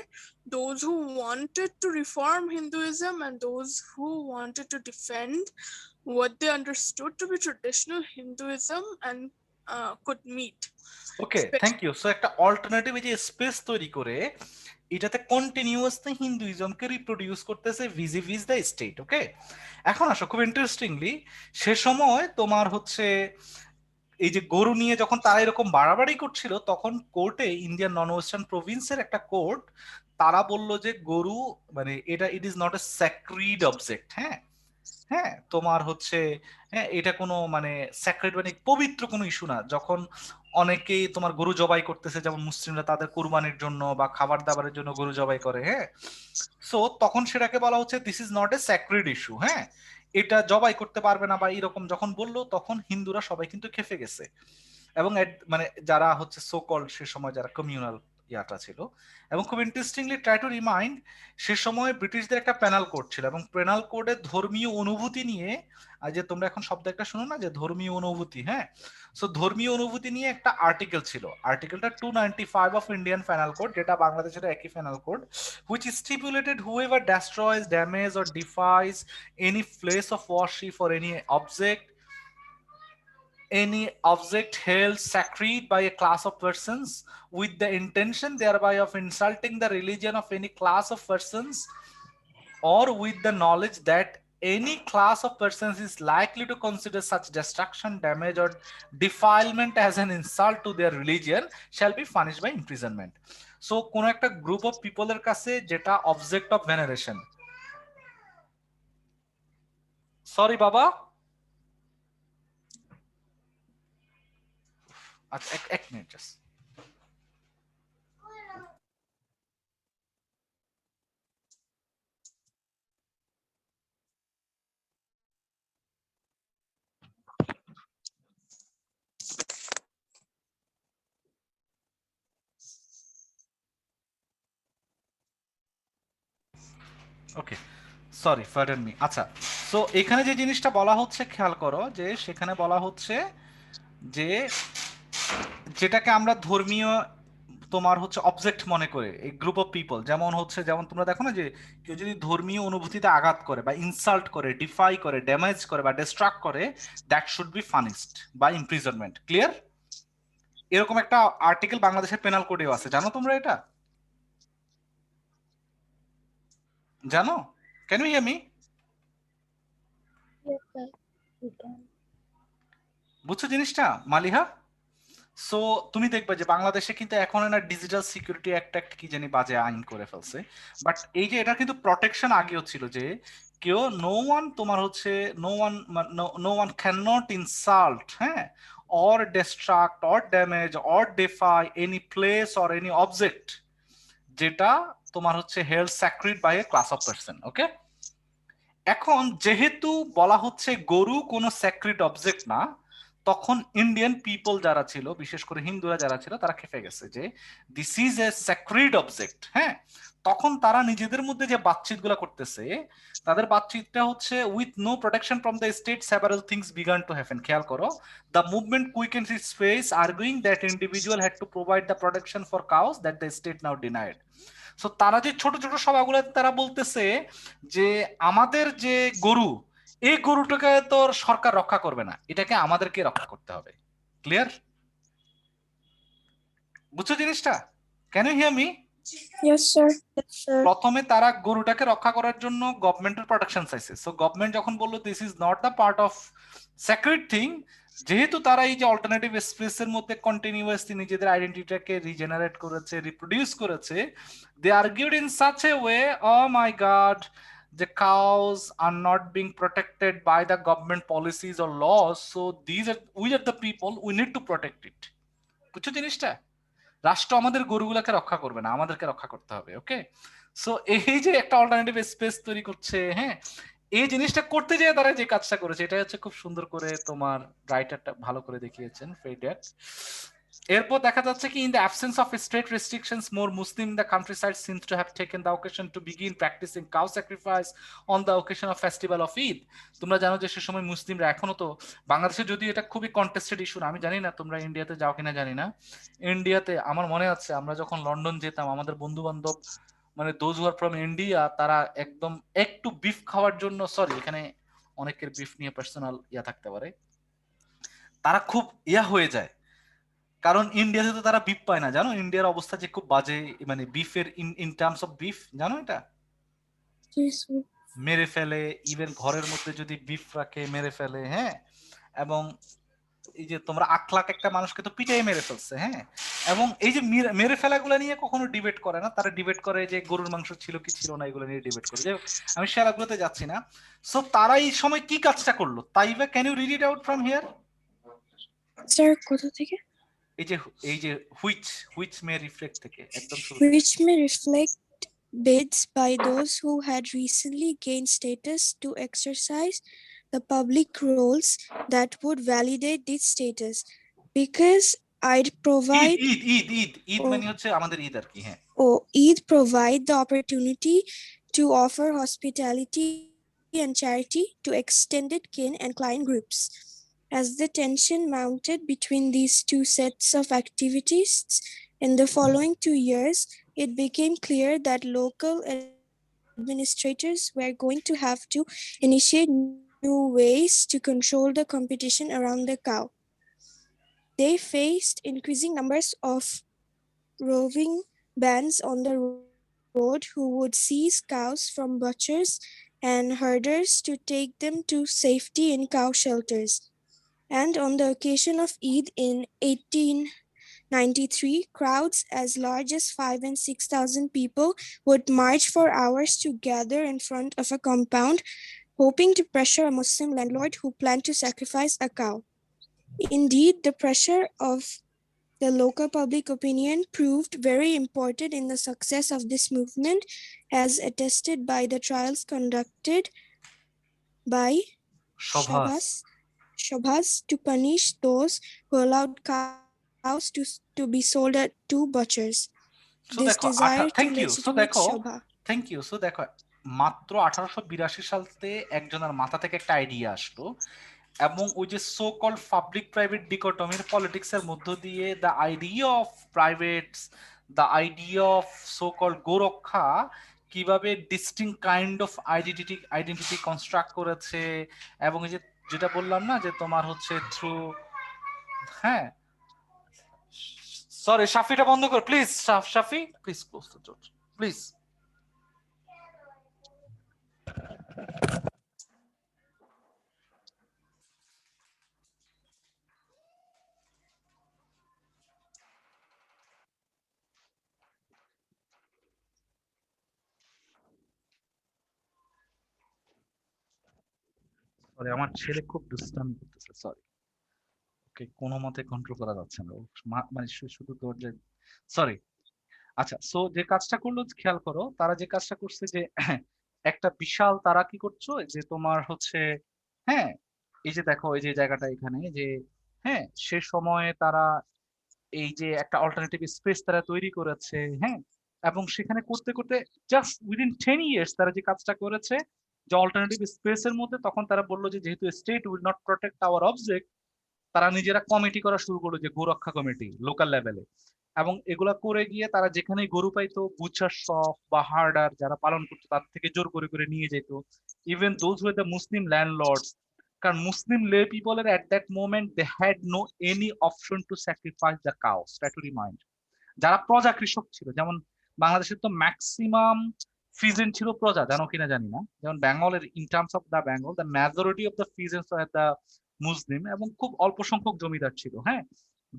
those who wanted to reform Hinduism and those who wanted to defend what they understood to be traditional Hinduism and could meet. Okay, thank you. So একটা alternative এই যে space তৈরি করে এটাতে continuously হিন্দুইজমকে reproduce করতেছে ভিজিভিজ the state. ওকে, এখন আসো খুব ইন্টারেস্টিংলি, সে সময় তোমার হচ্ছে এই যে গরু নিয়ে যখন তারা এরকম বাড়াবাড়ি করছিল, তখন কোর্টে ইন্ডিয়ান নন ওয়েস্টার্ন প্রভিন্সের একটা কোর্ট, তারা বলল যে গরু মানে এটা ইট ইজ নট এ স্যাক্রিড অবজেক্ট। হ্যাঁ হ্যাঁ, তোমার হচ্ছে হ্যাঁ এটা কোনো মানে স্যাক্রেড মানে পবিত্র কোনো ইস্যু না। যখন অনেকেই তোমার গরু জবাই করতেছে, যেমন মুসলিমরা তাদের কুরবানির জন্য বা খাবার দাবারের জন্য গরু জবাই করে, হ্যাঁ, সো তখন সেটাকে বলা হচ্ছে this is not a sacred issue. হ্যাঁ, এটা জবাই করতে পারবে না বা এরকম যখন বললো, তখন হিন্দুরা সবাই কিন্তু খেপে গেছে। এবং মানে যারা হচ্ছে সো কল্ড সে সময় যারা কমিউনাল ইয়াটা ছিল, এবং খুব ইন্টারেস্টিংলি ট্রাই টু রিমাইন্ড, সে সময় ব্রিটিশদের একটা পেনাল কোড ছিল, এবং পেনাল কোডে ধর্মীয় অনুভূতি নিয়ে, আর যে তোমরা এখন শব্দ একটা শুনো না যে ধর্মীয় অনুভূতি, হ্যাঁ, সো ধর্মীয় অনুভূতি নিয়ে একটা আর্টিকেল ছিল, আর্টিকেলটা 295 অফ ইন্ডিয়ান পেনাল কোড, যেটা বাংলাদেশের একই penal code, which stipulated whoever destroys, damage or defies any place of worship or any object held sacred by a class of persons with the intention thereby of insulting the religion of any class of persons, or with the knowledge that any class of persons is likely to consider such destruction, damage or defilement as an insult to their religion, shall be punished by imprisonment. So কোন একটা group of পিপলের কাছে যেটা object of ভেনারেশন, sorry বাবা, আচ্ছা এক minute just. ওকে, sorry pardon me. আচ্ছা, so এখানে যে জিনিসটা বলা হচ্ছে খেয়াল করো, যে সেখানে বলা হচ্ছে যে যেটাকে আমরা ধর্মীয় তোমার হচ্ছে অবজেক্ট মনে করে এই গ্রুপ অফ পিপল, যেমন হচ্ছে যেমন তোমরা দেখো না যে কেউ যদি ধর্মীয় অনুভূতিতে আঘাত করে বা ইনসাল্ট করে, ডিফাই করে, ড্যামেজ করে বা ডিস্ট্রাক্ট করে, that should be punished by imprisonment. Clear? এরকম একটা আর্টিকেল বাংলাদেশের পেনাল কোডেও আছে, জানো তোমরা এটা? জানো? Can you hear me? Yes, sir. বুঝছো জিনিসটা মালিহা? সো তুমি দেখবে যে বাংলাদেশে কিন্তু এখন না ডিজিটাল সিকিউরিটি একটা কি জানি বাজে আইন করে ফেলছে, বাট এই যে এটা কিন্তু প্রোটেকশন আগেও ছিল, যে কেউ নো ওয়ান তোমার হচ্ছে no one can not insult, হ্যাঁ, or distract or damage or defy any place or any object যেটা তোমার হচ্ছে held sacred by a class of person. Okay, এখন যেহেতু বলা হচ্ছে গরু কোনো স্যাক্রিড অবজেক্ট না, তখন ইন্ডিয়ান পিপল যারা ছিল, বিশেষ করে হিন্দুরা যারা ছিল, তারা খেপে গেছে যে দিস ইজ এ স্যাক্রিড অবজেক্ট। হ্যাঁ, তখন তারা নিজেদের মধ্যে যে বাতচিত গুলা করতেছে, তাদের বাতচিতটা হচ্ছে with no protection from the state several things began to happen. খেয়াল করো, the movement quickens its face arguing that individual had to provide the protection for cows that the state now denied. So তারা যে ছোট ছোট সভাগুলো তারা বলতেছে যে আমাদের যে গরু, এই গরুটাকে তো সরকার রক্ষা করবে না, এটাকে আমাদেরকে রক্ষা করতে হবে। ক্লিয়ার? বুঝছো জিনিসটা? Can you hear me? Yes, sir. Yes, sir. প্রথমে তারা গরুটাকে রক্ষা করার জন্য গভর্নমেন্টের প্রোটেকশন চাইছে। সো গভর্নমেন্ট যখন বললো this is not the part of sacred thing, যেহেতু তারা এই যে অল্টারনেটিভ স্পেসের মধ্যে কন্টিনিউয়াসলি নিজেদের আইডেন্টিটিটাকে রিজেনারেট করেছে, রিপ্রোডিউস করেছে, they argued in such a way, oh my god, the cows are not being protected by the government policies or laws, so we are the people, we need to protect it. বুঝছো জিনিসটা? রাষ্ট্র আমাদের গরুগুলাকে রক্ষা করবে না, আমাদেরকে রক্ষা করতে হবে। ওকে, সো এই যে একটা অল্টারনেটিভ স্পেস তৈরি করছে, হ্যাঁ, এই জিনিসটা করতে যেয়ে তারা যে কাজটা করেছে, এটা হচ্ছে খুব সুন্দর করে তোমার রাইটারটা ভালো করে দেখিয়েছেন ফেডার। এরপর দেখা যাচ্ছে কি, in the absence of state restrictions more Muslim in the countryside seems to have taken the occasion to begin practising cow sacrifice on the occasion of festival of Eid. তোমরা জানো যে সে সময় মুসলিমরা, এখনো তো বাংলাদেশে যদি এটা খুবই কন্টেস্টেড ইস্যু, আমি জানি না তোমরা ইন্ডিয়াতে যাও কিনা জানি না, ইন্ডিয়াতে আমার মনে আছে আমরা যখন লন্ডন যেতাম, আমাদের বন্ধু বান্ধব মানে those who are from India, তারা একদম একটু বিফ খাওয়ার জন্য, সরি এখানে অনেকের বিফ নিয়ে পার্সোনাল ইয়া থাকতে পারে, তারা খুব ইয়া হয়ে যায়, কারণ ইন্ডিয়াতে তো তারা বিফ পায় না, জানো ইন্ডিয়ার অবস্থা যে খুব বাজে, মানে বিফের ইন টার্মস অফ বিফ, জানো এটা মেরে ফেলে, ইভেন ঘরের মধ্যে যদি বিফ রাখে মেরে ফেলে, হ্যাঁ। এবং এই যে তোমরা 8 লাখ একটা মানুষকে তো পিটাই মেরে ফেলছে, হ্যাঁ। এবং এই যে মেরে ফেলাগুলো নিয়ে কখনো ডিবেট করে না, তারা ডিবেট করে যে গরুর মাংস ছিল কি ছিল না, এগুলো নিয়ে ডিবেট করে। যাই হোক, আমি সেরাগুলোতে যাচ্ছি না। সো তারা এই সময় কি কাজটা করলো, Taiba can you read it out from here? Sir কোথা থেকে? এই যে হুইচ হুইচ মে রিফ্লেক্ট থেকে একদম শুরু। Which may reflect bids by those who had recently gained status to exercise the public roles that would validate this status. Because I'd Eid provide Eid Eid Eid Eid ও- মানে হচ্ছে আমাদের ঈদ আর কি, হ্যাঁ। Eid provide the opportunity to offer hospitality and charity to extended kin and client groups. As the tension mounted between these two sets of activities in the following 2 years, it became clear that local administrators were going to have to initiate new ways to control the competition around the cow. They faced increasing numbers of roving bands on the road who would seize cows from butchers and herders to take them to safety in cow shelters. And on the occasion of Eid in 1893, crowds as large as 5,000 and 6,000 people would march for hours to gather in front of a compound, hoping to pressure a Muslim landlord who planned to sacrifice a cow. Indeed, the pressure of the local public opinion proved very important in the success of this movement, as attested by the trials conducted by সভাস Shabhas to punish those who allowed cows to be sold to butchers. So This দেখো desire to thank you. So legitimate দেখো Shabha. Thank you. So দেখো মাত্র 1882 সালতে একজনের মাথা থেকে একটা idea আসলো, এবং ওই যে সো কল্ড পাবলিক প্রাইভেট ডিকোটমির পলিটিক্সের মধ্য দিয়ে the idea of privates, the idea of so called goraksha কিভাবে distinct kind of identity construct করেছে। এবং এই যে যেটা বললাম না যে তোমার হচ্ছে থ্রু, হ্যাঁ সরি শাফিটা বন্ধ কর please, Shafi please close the door please. Sorry আমার ছেলে খুব দুষ্টামি করতেছে, সরি। ওকে কোনো মতে কন্ট্রোল করা যাচ্ছে না, ও মানে শুধু দৌড়ে, সরি। আচ্ছা, সো যে কাজটা করলো খেয়াল করো, তারা যে কাজটা করছে যে একটা বিশাল, তারা কি করছো যে তোমার হচ্ছে, হ্যাঁ এই যে দেখো এই যে জায়গাটা এখানে যে, হ্যাঁ সে সময়ে তারা এই যে একটা অল্টারনেটিভ স্পেস তারা তৈরি করেছে, হ্যাঁ। এবং সেখানে করতে করতে জাস্ট উইদিন 10 ইয়ার্স তারা যে কাজটা করেছে, যে অল্টারনেটিভ স্পেসের মধ্যে, তখন তারা বললো যে যেহেতু state will not protect our object, তারা নিজেরা কমিটি করা শুরু করলো, যে গোরক্ষা কমিটি লোকাল লেভেলে। এবং এগুলা করে গিয়ে তারা যেখানে গরু পাইতো, বুচার শপ বা হার্ডার যারা পালন করতো তার থেকে জোর করে করে নিয়ে যেত, even those who the Muslim landlords. কারণ মুসলিম লে পিপলের at that moment they had no any option to sacrifice the cows, try to remind. যারা প্রজা কৃষক ছিল, যেমন বাংলাদেশের তো ম্যাক্সিমাম ফিজেন্ট ছিল প্রজা, জানো কিনা জানি না। যেমন বেঙ্গলের in terms of the Bengal, the majority of the peasants are the Muslim, এবং খুব অল্প সংখ্যক জমিদার ছিল, হ্যাঁ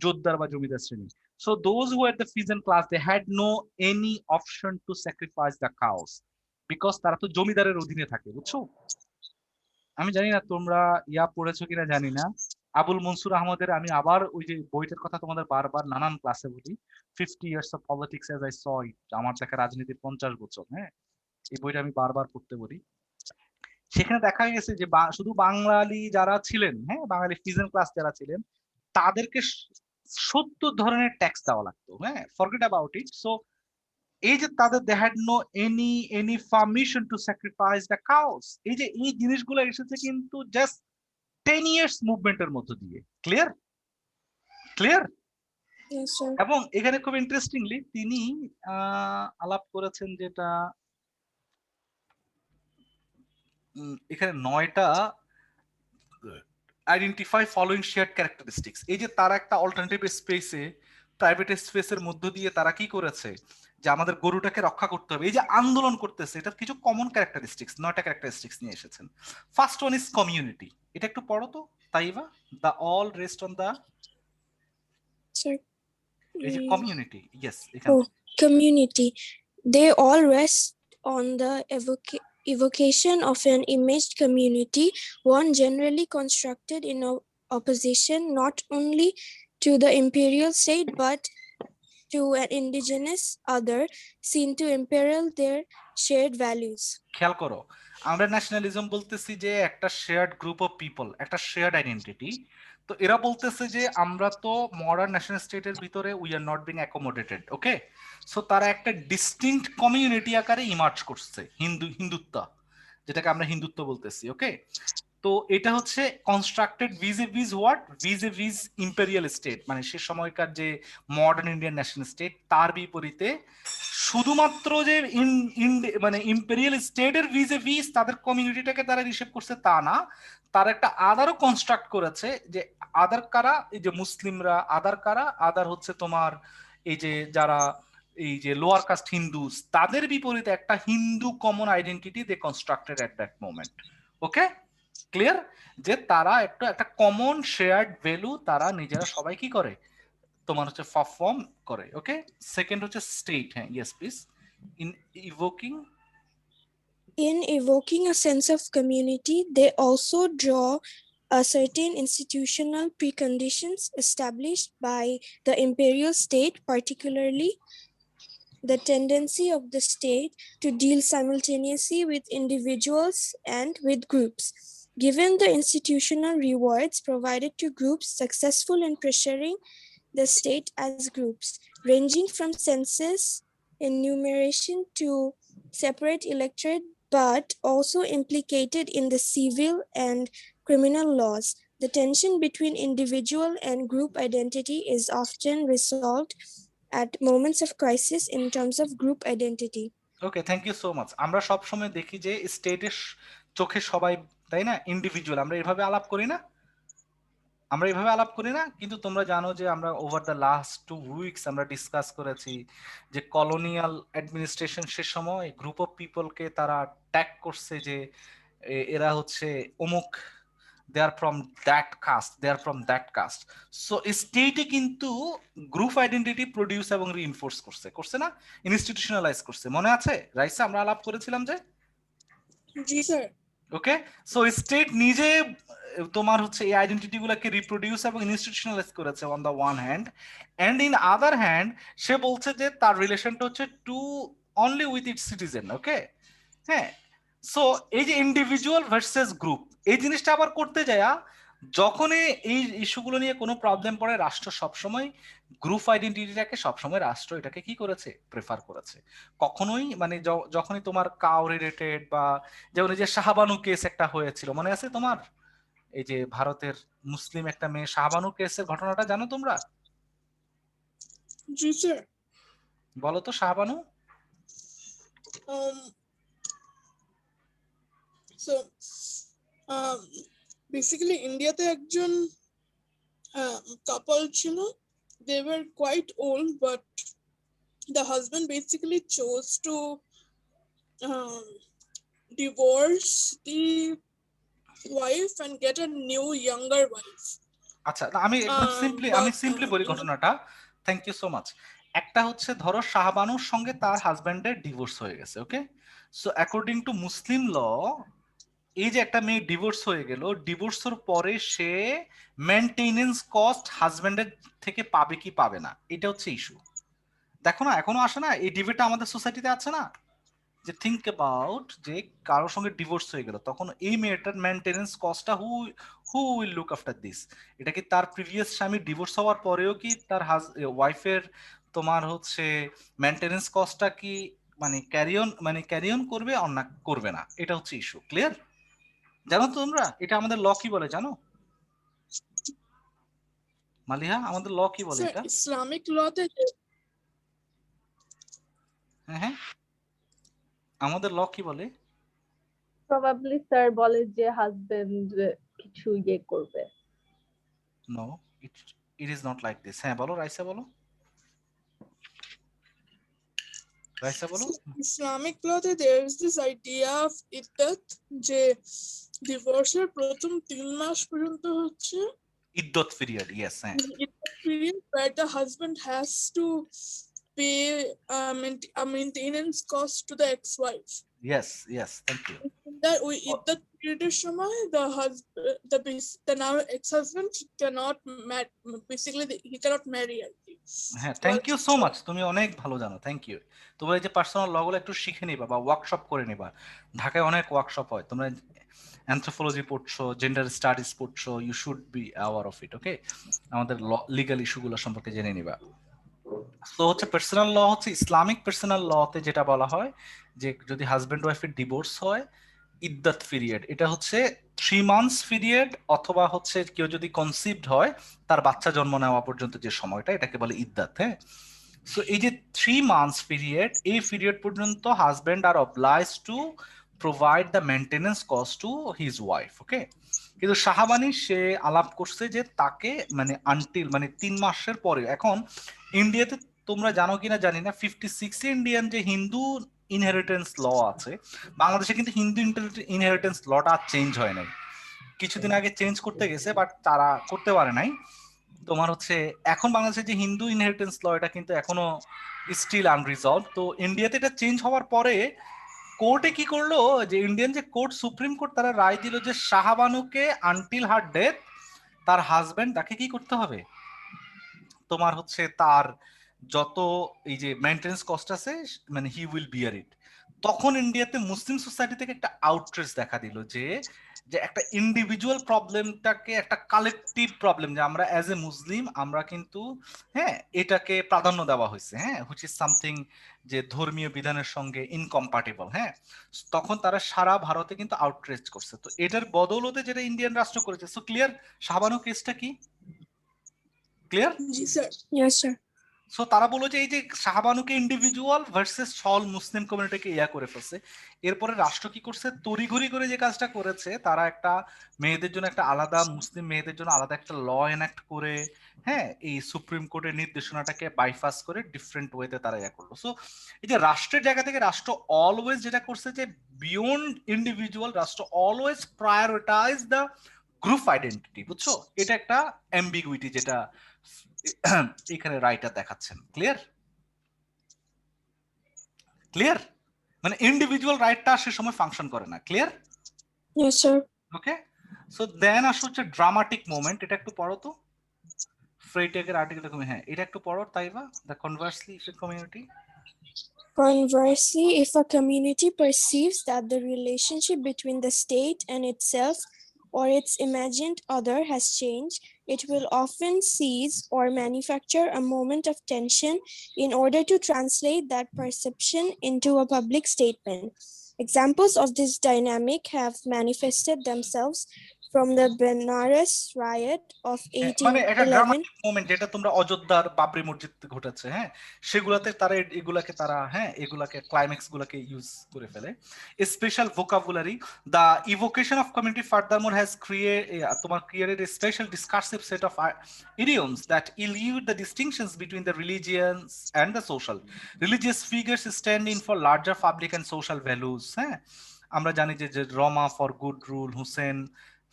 জোরদার বা জমিদার শ্রেণী। So those who were the peasant class, they had no any option to sacrifice the cows, because তারা তো জমিদারের অধীনে থাকে, বুঝছো। আমি জানি না তোমরা ইয়া পড়েছো কিনা জানি না, আবুল মনসুর আহমদের, আমি আবার ওই যে বইটার কথা তোমাদের বারবার নানান ক্লাসে বলি, 50 years of politics as I saw it, আমার দেখা রাজনীতির 50 বছর, হ্যাঁ এই বইটা আমি বারবার পড়তে বলি। সেখানে দেখা গেছে যে শুধু বাঙালি যারা ছিলেন, হ্যাঁ বাঙালি ফিজেন্ট ক্লাস যারা ছিলেন, তাদেরকে 70 ধরনের ট্যাক্স দেওয়া লাগতো, হ্যাঁ ফরগেট অ্যাবাউট ইট। সো এই যে তাদের they had no any permission to sacrifice the cows, এই যে এই জিনিসগুলো এসেছে কিন্তু জাস্ট 10 ইয়ার্স মুভমেন্টের মধ্য দিয়ে। Clear clear. Yes, sir. এবং এখানে খুব ইন্টারেস্টিংলি তিনি আলাপ করেছেন যেটা এখানে 9টা আইডেন্টিফাই ফলোইং শেয়ার্ড ক্যারেক্টারিস্টিক্স। এই যে তারা একটা অল্টারনেটিভ স্পেসে, প্রাইভেট স্পেসের মধ্য দিয়ে তারা কি করেছে, যে আমাদের গরুটাকে রক্ষা করতে হবে, এই যে আন্দোলন করতেছে, এটার কিছু কমন ক্যারেক্টারিস্টিক্স, 9টা ক্যারেক্টারিস্টিক্স নিয়ে এসেছেন। First one is community. এটা একটু পড়ো তো Taiba. The all rest on the, Sir. এই যে Mm, কমিউনিটি, ইয়েস এখানে Oh, community. They all rest on the evocation of an imaged community, one generally constructed in opposition not only to the imperial state but to an indigenous other seen to imperil their shared values. খেয়াল করো, আমরা nationalism বলতেছি যে একটা shared group of people, একটা shared identity. তো এরা বলতেছে যে আমরা তো মডার্ন ন্যাশনাল স্টেটের ভিতরে we are not being accommodated, okay. So তারা একটা ডিস্টিংক্ট কমিউনিটি আকারে ইমার্জ করছে, হিন্দুত্ব, যেটাকে আমরা হিন্দুত্ব বলতেছি, ওকে। তো এটা হচ্ছে constructed vis a vis what, vis a vis imperial state, মানে সে সময়কার যে মডার্ন ইন্ডিয়ান ন্যাশনাল স্টেট, তার বিপরীতে শুধুমাত্র যে মানে ইম্পেরিয়াল স্টেটের ভিজ এ ভিজ তাদের কমিউনিটিটাকে তারা রিসেভ করছে তা না, তার একটা আদারও কনস্ট্রাক্ট করেছে, যে আদার কারা, এই যে মুসলিমরা আদার কারা, আদার হচ্ছে তোমার এই যে যারা এই যে লোয়ার কাস্ট হিন্দুস, তাদের বিপরীতে একটা Hindu common identity they constructed at that moment, okay. Clear, যে তারা একটা কমন শেয়ার্ড ভ্যালু তারা নিজেরা সবাই কি করে, তোমার হচ্ছে পারফর্ম করে, ওকে। সেকেন্ড হচ্ছে স্টেট, হ্যাঁ yes please. In evoking, In evoking a sense of community, they also draw a certain institutional preconditions established by the imperial state, particularly the tendency of the state to deal simultaneously with individuals and with groups. Given the institutional rewards provided to groups successful in pressuring the state as groups, ranging from census enumeration to separate electorate, but also implicated in the civil and criminal laws. The tension between individual and group identity is often resolved at moments of crisis in terms of group identity. Okay, thank you so much. আমরা সব সময় দেখি যে স্টেটের চোখে সবাই, তাই না, ইন্ডিভিজুয়াল, আমরা এভাবে আলাপ করি না, আমরা এভাবে আলাপ করি না। কিন্তু তোমরা জানো যে আমরা ওভার দ্য লাস্ট 2 উইকস আমরা ডিসকাস করেছি যে কলোনিয়াল অ্যাডমিনিস্ট্রেশন সে সময় গ্রুপ অফ পিপলকে তারা ট্যাগ করছে যে এরা হচ্ছে অমুক, they are from that caste, they are from that caste. So স্টেটে কিন্তু গ্রুপ আইডেন্টিটি প্রডিউস এবং রিইনফোর্স করছে না, ইনস্টিটিউশনালাইজ করছে, মনে আছে রাইসা আমরা আলাপ করেছিলাম যে, জি স্যার। ওকে। সো স্টেট নিজে তোমার হচ্ছে এই আইডেন্টিটি গুলোকে রিপ্রোডিউস এবং ইনস্টিটিউশনালাইজ করেছে on the one hand, and in other hand সে বলছে যে তার রিলেশনটা হচ্ছে to only with its citizen, okay. হ্যাঁ, সো এই যে ইন্ডিভিজুয়াল ভার্সেস গ্রুপ, এই জিনিসটা আবার করতে যায় যখনই এই ইস্যুগুলো নিয়ে কোনো প্রবলেম পড়ে, রাষ্ট্র সবসময় গ্রুপ আইডেন্টিটিটাকে সবসময় রাষ্ট্র এটাকে কি করেছে, প্রেফার করেছে। কখনোই মানে যখনই তোমার কাউ রিলেটেড বা যেমন এই যে শাহবানু কেস একটা হয়েছিল, মনে আছে তোমার, এই যে ভারতের মুসলিম একটা মেয়ে শাহবানু কেসের ঘটনাটা জানো তোমরা? জি স্যার। বলো তো শাহবানু। So basically ইন্ডিয়াতে একজন couple ছিল, they were quite old but the husband basically chose to divorce the wife and get a new younger wife. আচ্ছা, আমি একদম সিম্পলি বলি ঘটনাটা, থ্যাংক ইউ সো মাচ। একটা হচ্ছে ধরো শাহবানুর সঙ্গে তার হাজবেন্ডের ডিভোর্স হয়ে গেছে, ওকে। সো অ্যাকর্ডিং টু মুসলিম ল, এই যে একটা মেয়ে ডিভোর্স হয়ে গেল, ডিভোর্সের পরে সে মেইনটেনেন্স কস্ট হাজবেন্ডের থেকে পাবে কি পাবে না, এটা হচ্ছে ইস্যু। দেখো না, এখনো আসে না এই ডিবেটটা আমাদের সোসাইটিতে, আছে না, যে থিঙ্ক অ্যাবাউট যে কারোর সঙ্গে ডিভোর্স হয়ে গেল, তখন এই মেয়েটার মেইনটেনেন্স কস্টটা who will look after this. এটা কি তার প্রিভিয়াস স্বামী ডিভোর্স হওয়ার পরেও কি তার ওয়াইফের তোমার হচ্ছে মেইনটেনেন্স কস্টটা কি মানে ক্যারি অন করবে আর না করবে না, এটা হচ্ছে ইস্যু। ক্লিয়ার? জানো তো তোমরা এটা আমাদের ল কি বলে জানো মালিহা, আমাদের ল কি বলে এটা? ইসলামিক লতে হ্যাঁ, আমাদের ল কি বলে? প্রবাবলি স্যার বলে যে হাজবেন্ড কিছু ইয়ে করবে। No, it is not like this. হ্যাঁ বলো রাইসা, বলো রাইসা, বলো। Islamic law there is this idea of iddat যে ডিভোর্সের প্রথম 3 মাস পর্যন্ত হচ্ছে ইদ্দত পিরিয়ড, ইয়েস, হ্যাঁ। iddat period where the husband has to pay a maintenance cost to the ex-wife. Yes, thank you. That ওই iddat period এর সময় the now ex-husband cannot basically he cannot marry আর কি। হ্যাঁ, থ্যাংক ইউ সো মাচ, তুমি অনেক ভালো জানো, thank you. তোমরা এই যে পার্সোনাল ল গুলো একটু শিখে নিবা বা ওয়ার্কশপ করে নিবা। ঢাকায় অনেক ওয়ার্কশপ হয়, তোমরা অ্যানথ্রোপোলজি পড়ছো, জেন্ডার স্টাডিজ পড়ছো, you should be aware of it, okay. আমাদের লিগাল ইস্যুগুলো সম্পর্কে জেনে নিবা। তো হচ্ছে পার্সোনাল ল হচ্ছে ইসলামিক পার্সোনাল লতে যেটা বলা হয় যে যদি হাজবেন্ড ওয়াইফের ডিভোর্স হয়, ইদ্দত পিরিয়ড এটা হচ্ছে 3 মান্থস পিরিয়ড, অথবা হচ্ছে কেউ যদি কনসিভড হয় তার বাচ্চা জন্ম নেওয়া পর্যন্ত যে সময়টা, এটাকে বলে ইদ্দত, হ্যাঁ। সো এই যে 3 মান্থস পিরিয়ড, এই পিরিয়ড পর্যন্ত husband are obliged to provide the maintenance cost to his wife, okay. কিন্তু শাহাবানী সে আলাপ করছে যে তাকে মানে আনটিল মানে 3 মাসের পরে, এখন ইন্ডিয়াতে তোমরা জানো কিনা জানি না 56 ইন্ডিয়ান যে হিন্দু ইনহেরিটেন্স ল আছে, বাংলাদেশে কিন্তু হিন্দু ইনহেরিটেন্স লটা চেঞ্জ হয় নাই, কিছুদিন আগে চেঞ্জ করতে গেছে বাট তারা করতে পারে নাই। তোমার হচ্ছে এখন বাংলাদেশে যে হিন্দু ইনহেরিটেন্স ল এটা কিন্তু এখনো স্টিল আনরিজলভ। তো ইন্ডিয়াতে এটা চেঞ্জ হওয়ার পরে কোর্টে কি করলো, যে ইন্ডিয়ান যে কোর্ট সুপ্রিম কোর্ট তারা রায় দিল যে শাহাবানুকে আনটিল হার ডেথ তার হাজবেন্ড তাকে কি করতে হবে, তোমার হচ্ছে তার যত এই যে মেইনটেনেন্স কস্ট আছে মানে হি উইল বিয়ার ইট। তখন ইন্ডিয়াতে মুসলিম সোসাইটি থেকে একটা আউটরেজ দেখা দিল যে যে একটা ইন্ডিভিজুয়াল প্রবলেমটাকে একটা কালেকটিভ প্রবলেম, যে আমরা অ্যাজ এ মুসলিম আমরা কিন্তু হ্যাঁ এটাকে প্রাধান্য দেওয়া হয়েছে, হ্যাঁ, হুইচ ইজ সামথিং যে ধর্মীয় বিধানের সঙ্গে ইনকম্পাটিবল, হ্যাঁ। তখন তারা সারা ভারতে কিন্তু আউটরেজ করছে। তো এটার বদৌলতে যেটা ইন্ডিয়ান রাষ্ট্র করেছে। সো ক্লিয়ার শাহবানু কেসটা কি? ক্লিয়ার? জি স্যার। Yes, sir. সো তারা বললো যে এই যে শাহবানুকে ইন্ডিভিজুয়াল ভার্সেস সল মুসলিম কমিউনিটিকে ইয়া করে ফেলছে। এরপরে রাষ্ট্র কি করছে, তড়িঘড়ি করে যে কাজটা করেছে, তারা একটা মেয়েদের জন্য একটা আলাদা, মুসলিম মেয়েদের জন্য আলাদা একটা ল এনাক্ট করে, হ্যাঁ, এই সুপ্রিম কোর্টের নির্দেশনাটাকে বাইপাস করে ডিফারেন্ট ওয়েতে তারা ইয়া করলো। সো এই যে রাষ্ট্রের জায়গা থেকে রাষ্ট্র অলওয়েজ যেটা করছে যে বিয়ন্ড ইন্ডিভিজুয়াল, রাষ্ট্র always prioritise the group identity, বুঝছো? এটা একটা অ্যাম্বিগুইটি যেটা এখানে রাইটার দেখাচ্ছেন। ক্লিয়ার? ক্লিয়ার? মানে ইন্ডিভিজুয়াল রাইটটা সে সময় ফাংশন করে না। ক্লিয়ার? Yes, sir. ওকে। সো দেন আসলে হচ্ছে ড্রামাটিক মোমেন্ট, এটা একটু পড়ো তো ফ্রেইটেকের আর্টিকেল, হ্যাঁ এটা একটু পড়ো Taiba. The conversely community, Conversely, if a community perceives that the relationship between the state and itself or its imagined other has changed, it will often seize or manufacture a moment of tension in order to translate that perception into a public statement. Examples of this dynamic have manifested themselves from the Benares riot of মানে এটা 1811. Dramatic moment যেটা তোমরা অযোধ্যার বাবরি মসজিদ ঘটেছে, হ্যাঁ, সেগুলাতে তারা এগুলাকে তারা হ্যাঁ এগুলাকে ক্লাইম্যাক্স গুলাকে ইউজ করে ফেলে। Special vocabulary, the evocation of community furthermore has created a special discursive set of idioms that elude the distinctions between the religions and the social. Religious figures stand in for larger public and social values, হ্যাঁ। আমরা জানি যে Rama for good rule, Hussain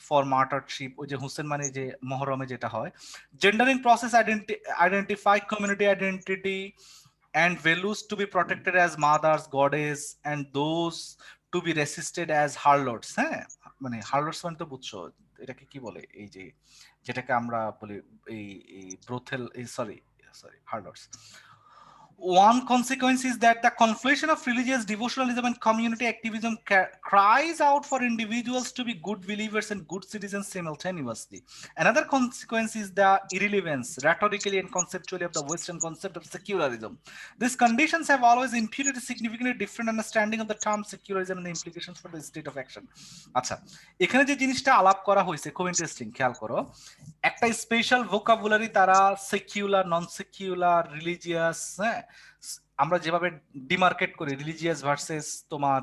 for martyrship, ওই যে হুসেন মানে যে মহরমে যেটা হয়। Gendering process identify community identity and values to be protected as mothers, goddess, and those to be resisted as harlots, হ্যাঁ। মানে harlots মানে তো বুঝছো এটাকে কি বলে, এই যে যেটাকে আমরা বলি এই brothel, sorry harlots. One consequence is that the conflation of religious devotionalism and community activism cries out for individuals to be good believers and good citizens simultaneously. Another consequence is the irrelevance, rhetorically and conceptually, of the Western concept of secularism. These conditions have always imputed a significantly different understanding of the term secularism and the implications for the state of action. আচ্ছা, এখানে যে জিনিসটা আলাপ করা হয়েছে খুব interesting, খেয়াল করো। একটা স্পেশাল ভোকাবুলারি তারা সেকুলার, নন সেকুলার, রিলিজিয়াস, হ্যাঁ, আমরা যেভাবে ডিমার্কেট করি রিলিজিয়াস ভার্সেস তোমার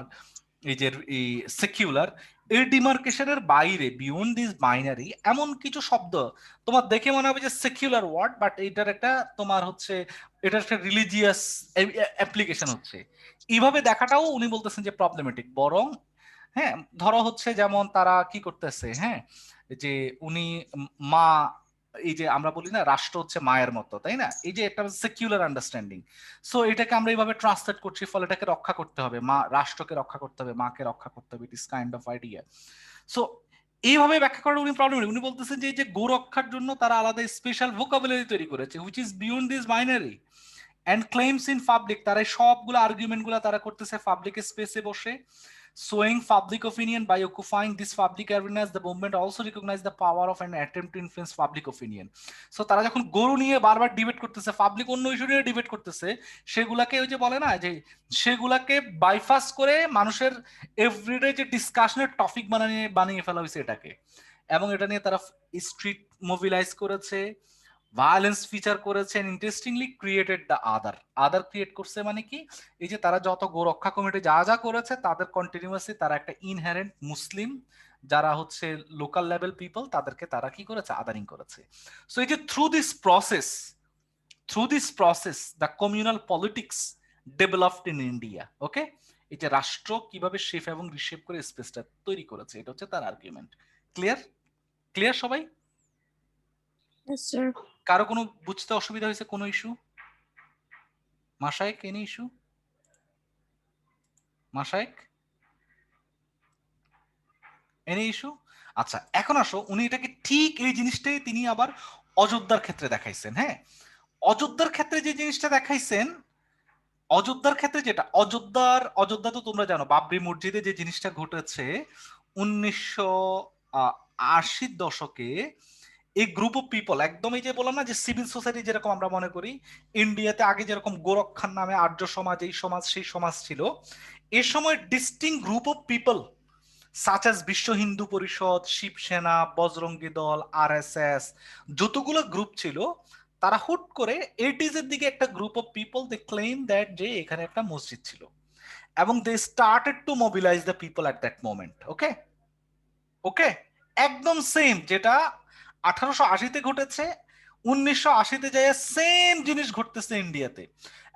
এই যে এই সেকুলার, এই ডিমার্কেশনের বাইরে বিয়ন্ড দিস বাইনারি এমন কিছু শব্দ তোমার দেখে মনে হবে যে সেকুলার ওয়ার্ড, বাট এটার একটা তোমার হচ্ছে এটার একটা রিলিজিয়াস অ্যাপ্লিকেশন হচ্ছে, এইভাবে দেখাটাও উনি বলতেছেন যে প্রবলেমেটিক। বরং হ্যাঁ ধরো হচ্ছে যেমন তারা কি করতেছে, হ্যাঁ যে উনি মা, এই যে আমরা বলি না রাষ্ট্র হচ্ছে মায়ের মতো, তাই না, এই যে একটা সেকুলার আন্ডারস্ট্যান্ডিং, সো এটাকে আমরা এইভাবে ট্রান্সলেট করছি, ফলে এটাকে রক্ষা করতে হবে, মা রাষ্ট্রকে রক্ষা করতে হবে, মাকে রক্ষা করতে হবে, it is kind of idea. So এইভাবে ব্যাখ্যা করার উনি প্রবলেম, উনি বলতেছেন যে এই যে গো রক্ষার জন্য তারা আলাদা স্পেশাল ভোকাবুলারি তৈরি করেছে which is beyond this binary and claims in public, তারা এই সবগুলো আর্গুমেন্ট গুলা তারা করতেছে পাবলিক স্পেসে বসে। Swaying public opinion by occupying this public arenas, the movement also recognized the power of an attempt to influence public opinion. So তারা যখন গরু নিয়ে বারবার ডিবেট করতেছে, পাবলিক অন্য ইস্যু নিয়ে ডিবেট করতেছে, সেগুলাকে ওই যে বলে না যে সেগুলাকে বাইপাস করে মানুষের এভরিডে যে ডিসকাশনের টপিক বানিয়ে ফেলা হয়েছে এটাকে, এবং এটা নিয়ে তারা স্ট্রিট মোবিলাইজ করেছে, ভায়োলেন্স ফিচার করেছে, interestingly created the other create করছে, মানে কি এই যে তারা যত গো রক্ষা কমিটি যা যা করেছে তাদের কন্টিনিউয়াসলি তারা একটা ইনহেরেন্ট মুসলিম যারা হচ্ছে লোকাল লেভেল পিপল তাদেরকে তারা কি করেছে, আদারিং করেছে। সো এই যে through this process the communal politics developed in India. Okay, এই যে রাষ্ট্র কিভাবে শেপ এবং রিশেপ করে স্পেসটা তৈরি করেছে, এটা হচ্ছে তার আর্গুমেন্ট। ক্লিয়ার সবাই? Yes, sir. কারো কোনো বুঝতে অসুবিধা হয়েছে, কোনো issue? Mashayek, any issue? Mashayek, any issue? আচ্ছা, এখন আসো, উনি এটাকে ঠিক এই জিনিসটাই তিনি আবার অযোধ্যার ক্ষেত্রে দেখাইছেন। হ্যাঁ, অযোধ্যার ক্ষেত্রে যে জিনিসটা দেখাইছেন, অযোধ্যার ক্ষেত্রে যেটা অযোধ্যা তো তোমরা জানো বাবরি মসজিদে যে জিনিসটা ঘটেছে 1980 দশকে, এই গ্রুপ অফ পিপল একদম এই যে বললাম না যে সিভিল সোসাইটি যেরকম আমরা মনে করি ইন্ডিয়াতে আগে যেরকম গোরক্ষার নামে আর্য সমাজ, এই সমাজ সেই সমাজ ছিল, এ সময় distinct group of people such as বিশ্ব হিন্দু পরিষদ, শিবসেনা, বজরঙ্গী দল, আরএসএস, যতগুলো গ্রুপ ছিল, তারা হুট করে 80s এর দিকে একটা group of people they claim that যে এখানে একটা মসজিদ ছিল, এবং they started to mobilise the people at that moment. Okay, একদম সেম যেটা 1880-তে ঘটেছে, 1980-তে যায় সেম জিনিস ঘটতেছে ইন্ডিয়াতে।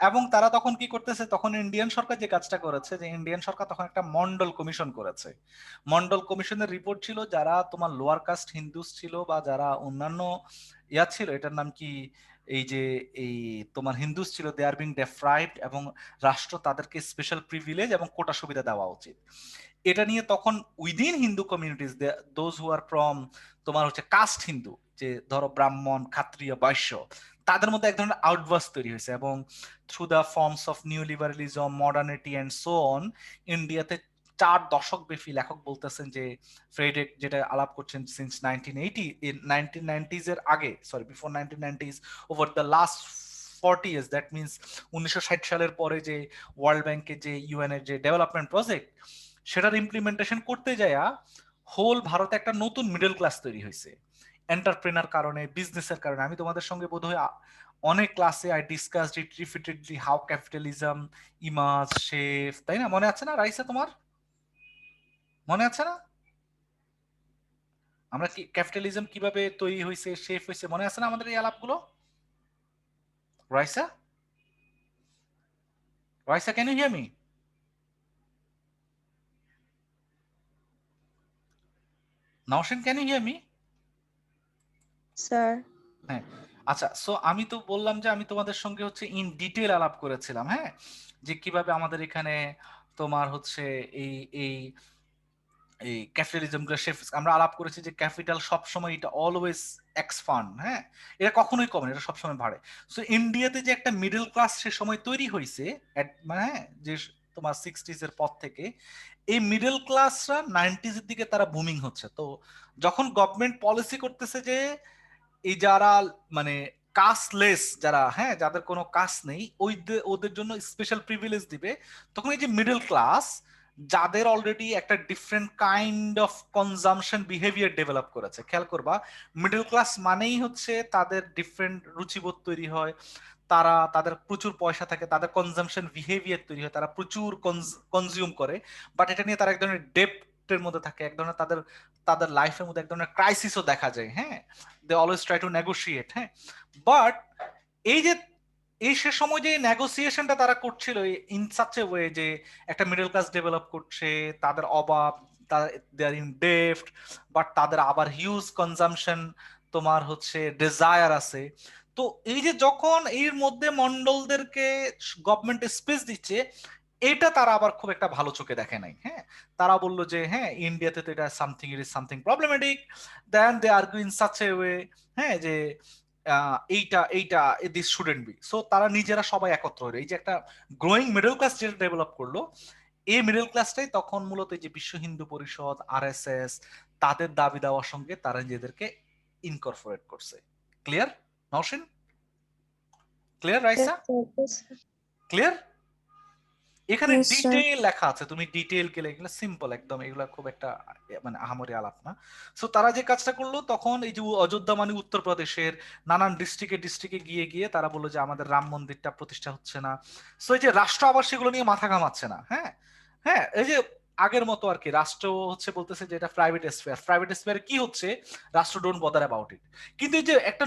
এবং তারা তখন কি করতেছে, তখন ইন্ডিয়ান সরকার যে কাজটা করেছে, যে ইন্ডিয়ান সরকার তখন একটা মন্ডল কমিশন করেছে। মন্ডল কমিশনের রিপোর্ট ছিল যারা তোমার লোয়ার কাস্ট হিন্দুস ছিল বা যারা অন্যান্য ইয়া ছিল, এটার নাম কি, এই যে এই তোমার হিন্দুস ছিল, দে আর বিং ডেপ্রাইভড, এবং রাষ্ট্র তাদেরকে স্পেশাল প্রিভিলেজ এবং কোটা সুবিধা দেওয়া উচিত। এটা নিয়ে তখন within Hindu communities, those who are from তোমার হচ্ছে কাস্ট হিন্দু, যে ধরো ব্রাহ্মণ, ক্ষত্রিয়, বৈশ্য, তাদের মধ্যে এক ধরনের আউটবার্স তৈরি হয়েছে, এবং through the forms of new liberalism, modernity and so on, ইন্ডিয়াতে 4 দশক ব্যাপী লেখক বলতেছেন যে ফ্রেডেরিক যেটা আলাপ করছেন সিন্স 1990s এর আগে, sorry before 1990s, over the last 40 years, that means 1960 সালের পরে যে ওয়ার্ল্ড ব্যাংকের যে ইউএন এর যে ডেভেলপমেন্ট প্রজেক্ট, সেটার ইমপ্লিমেন্টেশন করতে যায়া হোল ভারতে একটা নতুন মিডল ক্লাস তৈরি হয়েছে, এন্টারপ্রেনার কারণে, বিজনেসের কারণে। আমি তোমাদের সঙ্গে বোধহয় অনেক ক্লাসে I discussed it repeatedly, how capitalism ইমাজ chef, তাই না, মনে আছে না রাইসা, তোমার মনে আছে না আমরা কি ক্যাপিটালিজম কিভাবে তৈরি হয়েছে, শেফ হয়েছে, মনে আছে না আমাদের এই আলাপগুলো? Raisa, can you hear me? Nowshin, can you hear me? Sir. হ্যাঁ, আচ্ছা, সো আমি তো বললাম যে আমি তোমাদের সঙ্গে হচ্ছে ইন ডিটেল আলাপ করেছিলাম, হ্যাঁ, যে কিভাবে আমাদের এখানে তোমার হচ্ছে এই এই এই ক্যাপিটালিজম আমরা আলাপ করেছি যে ক্যাপিটাল সবসময় এটা অলওয়েজ এক্সপান্ড, হ্যাঁ, এটা কখনোই কমে না, এটা সবসময় বাড়ে। সো ইন্ডিয়াতে যে একটা মিডল ক্লাস সে সময় তৈরি হয়েছে, মানে হ্যাঁ, যে তোমার 60s এর পর থেকে এই মিডল ক্লাসরা 90s এর দিকে তারা বুমিং হচ্ছে। তো যখন গভর্নমেন্ট পলিসি করতেছে যে এই যারা মানে কাস্টলেস যারা, হ্যাঁ, যাদের কোনো কাস্ট নেই, ওদের জন্য স্পেশাল প্রিভিলেজ দিবে, তখন এই যে মিডল ক্লাস যাদের অলরেডি একটা different kind of consumption behaviour develop করেছে, খেয়াল করবা মিডল ক্লাস মানেই হচ্ছে তাদের ডিফারেন্ট রুচিবোধ তৈরি হয়, তারা তাদের প্রচুর পয়সা থাকে, তাদের কনজাম্পশন বিহেভিয়ার তৈরি হয়, তারা প্রচুর কনজিউম করে, বাট এটা নিয়ে তারা এক ধরনের ডেপ্টের মধ্যে থাকে, এক ধরনের তাদের তাদের লাইফের মধ্যে এক ধরনের ক্রাইসিসও দেখা যায়। হ্যাঁ, they always try to negotiate. হ্যাঁ, বাট এই যে সে সময় যে নেগোসিয়েশনটা তারা করছিল ইন সাচ এ ওয়ে যে একটা মিডল ক্লাস ডেভেলপ করছে, তাদের অভাব, দে আর ইন ডেফট, বাট তাদের আবার হিউজ কনজাম্পশন তোমার হচ্ছে ডিজায়ার আছে। তো এই যে যখন এর মধ্যে মন্ডলদেরকে গভর্নমেন্ট স্পেস দিচ্ছে, এটা তারা আবার খুব একটা ভালো চোখে দেখে নাই। হ্যাঁ, তারা বললো যে হ্যাঁ ইন্ডিয়াতে তো এটা something, it is something problematic, then they argue in such a way, হ্যাঁ, যে এইটা এইটা দিস শুডেন্ট বি। সো তারা নিজেরা সবাই একত্র হলো, এই যে একটা গ্রোয়িং মিডল ক্লাস যেটা ডেভেলপ করলো, এই মিডল ক্লাসটাই তখন মূলত এই যে বিশ্ব হিন্দু পরিষদ, আরএসএস, তাদের দাবি দেওয়ার সঙ্গে তারা নিজেদেরকে ইনকর্পোরেট করছে। Clear Nowshin? Clear Raisa? Yes, sir. Yes, sir. Clear? এখানে Yes, sir. ডিটেইল লেখা আছে, তুমি ডিটেইল গেলে এগুলো সিম্পল একদম, এগুলা খুব একটা মানে আহামরি আলাপ না। সো তারা যে কাজটা করলো তখন এই যে অযোধ্যা মানে উত্তরপ্রদেশের নানান ডিস্ট্রিক্টে গিয়ে গিয়ে তারা বললো যে আমাদের রাম মন্দিরটা প্রতিষ্ঠা হচ্ছে না। সো এই যে রাষ্ট্র আবার সেগুলো নিয়ে মাথা ঘামাচ্ছে না। হ্যাঁ, হ্যাঁ, এই যে আগের মতো আর কি, রাষ্ট্র হচ্ছে বলতেছে যে এটা প্রাইভেট স্পেয়ার, প্রাইভেট স্পেয়ার কি হচ্ছে, রাষ্ট্র ডোন্ট বদার অ্যাবাউট ইট। কিন্তু এই যে একটা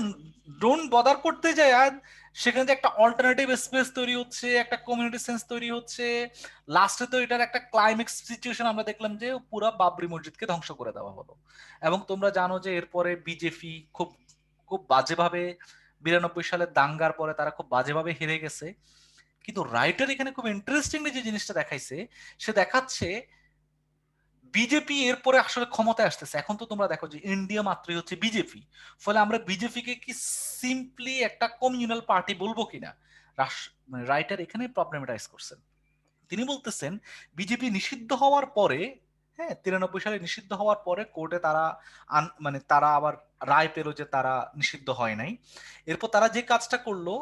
ডোন্ট বদার করতে যায় সেখানে যে একটা অল্টারনেটিভ স্পেস তৈরি হচ্ছে, একটা কমিউনিটি সেন্স তৈরি হচ্ছে, লাস্টে তো এটার একটা ক্লাইম্যাক্স সিচুয়েশন আমরা দেখলাম যে পুরা বাবরি মসজিদকে ধ্বংস করে দেওয়া হলো। এবং তোমরা জানো যে এরপরে বিজেপি খুব খুব বাজেভাবে 92 সালের দাঙ্গার পরে তারা খুব বাজেভাবে হেরে গেছে। কিন্তু রাইটার এখানে খুব ইন্টারেস্টিংলি যে জিনিসটা দেখাইছে, সে দেখাচ্ছে বিজেপি এরপরে আসলে ক্ষমতায় আসতেছে। এখন তো তোমরা দেখো যে ইন্ডিয়া মাত্রই হচ্ছে বিজেপি, ফলে আমরা বিজেপিকে কি সিম্পলি একটা কমিউনাল পার্টি বলবো কিনা, রাইটার এখানে প্রবলেমেটাইজ করছেন। তিনি বলতেছেন বিজেপি নিষিদ্ধ হওয়ার পরে, হ্যাঁ 93 সালে নিষিদ্ধ হওয়ার পরে কোর্টে তারা মানে তারা আবার রায় পেল যে তারা নিষিদ্ধ হয় নাই। এরপর তারা যে কাজটা করলো,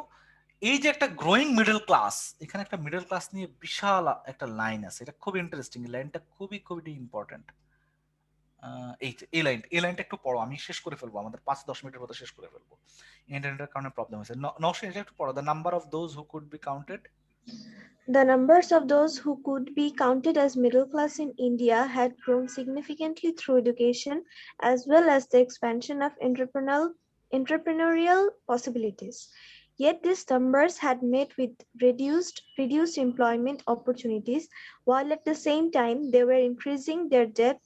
এই যে একটা গ্রোয়িং মিডল ক্লাস, এখানে একটা মিডল ক্লাস নিয়ে বিশাল একটা লাইন আছে, এটা খুব ইন্টারেস্টিং, লাইনটা খুবই খুবই ইম্পর্টেন্ট। এই লাইনটা একটু পড়ো, আমি শেষ করে ফেলবো, আমাদের 5-10 মিনিটের মধ্যে শেষ করে ফেলবো, ইন্টারনেটের কারণে প্রবলেম হয়েছে। নওশিন এটা একটু পড়ো, the number of those who could be counted. The numbers of those who could be counted as middle class in India had grown significantly through education as well as the expansion of entrepreneurial possibilities. Yet these numbers had met with reduced employment opportunities, while at the same time they were increasing their debt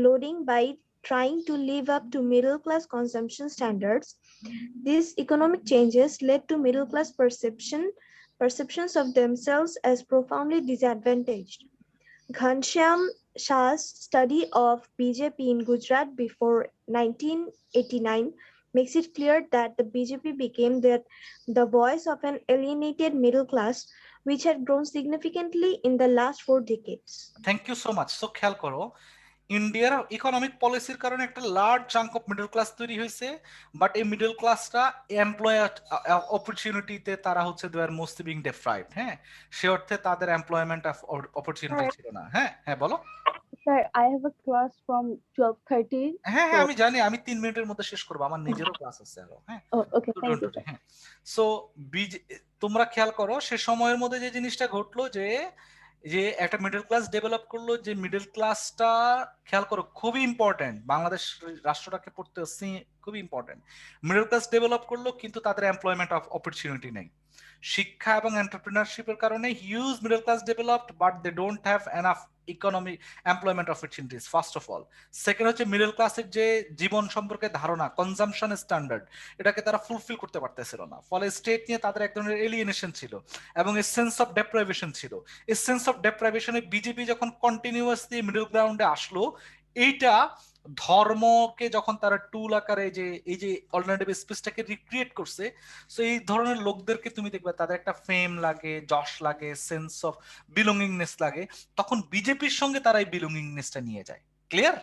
loading by trying to live up to middle class consumption standards. These economic changes led to middle class perceptions of themselves as profoundly disadvantaged. Ghanshyam Shah's study of BJP in Gujarat before 1989 makes it clear that the BJP became the voice of an alienated middle class, which had grown significantly in the last 4 decades. Thank you so much. So খেয়াল করো, ইন্ডিয়ার economic পলিসির কারণে একটা large chunk of middle class তৈরি হয়েছে, but এই middle ক্লাসটা এমপ্লয়ার অপরচুনিটিতে তারা হচ্ছে দে আর মোস্টলি বিং ডেপ্রাইভড। হ্যাঁ, সে অর্থে তাদের এমপ্লয়মেন্ট অপরচুনিটি ছিল না। হ্যাঁ হ্যাঁ বলো। Sir, I have a class from 12:30. হ্যাঁ হ্যাঁ আমি জানি, আমি 3 মিনিটের মধ্যে শেষ করবো, আমার নিজেরও ক্লাস আছে আরো। হ্যাঁ, Oh, okay. Thank you, sir. হ্যাঁ। সো তোমরা খেয়াল করো সে সময়ের মধ্যে যে জিনিসটা ঘটলো, যে যে একটা মিডল ক্লাস ডেভেলপ করলো, যে মিডল ক্লাসটা খেয়াল করো খুবই ইম্পর্টেন্ট, বাংলাদেশ রাষ্ট্রটাকে পড়তে খুবই ইম্পর্টেন্ট। মিডল ক্লাস ডেভেলপ করলো কিন্তু তাদের এমপ্লয়মেন্ট অপরচুনিটি নেই। শিক্ষা এবং এন্টারপ্রেনারশিপের কারণে huge middle class developed, but they don't have enough economic employment opportunities first of all. Second হচ্ছে মিডল ক্লাসের যে জীবন সম্পর্কে ধারণা, কনজাম্পশন স্ট্যান্ডার্ড, এটাকে তারা ফুলফিল করতে পারতেছিল না, ফলে স্টেট নিয়ে তাদের এক ধরনের এলিয়েনেশন ছিল এবং এ সেন্স অফ ডেপ্রাইভেশন ছিল। এই সেন্স অফ ডেপ্রাইভেশনে বিজেপি যখন কন্টিনিউয়াসলি মিডল গ্রাউন্ডে আসলো, এইটা ধর্মকে যখন তারা টুল আকারে যে এই যে অল্টারনেটিভ স্পেসটাকে রিক্রিয়েট করছে, সো এই ধরনের লোকদেরকে তুমি দেখবে তাদের একটা ফেম লাগে, যশ লাগে, সেন্স অফ বিলঙ্গিংনেস লাগে, তখন বিজেপির সঙ্গে তারা এই বিলঙ্গিংনেসটা নিয়ে যায়। Clear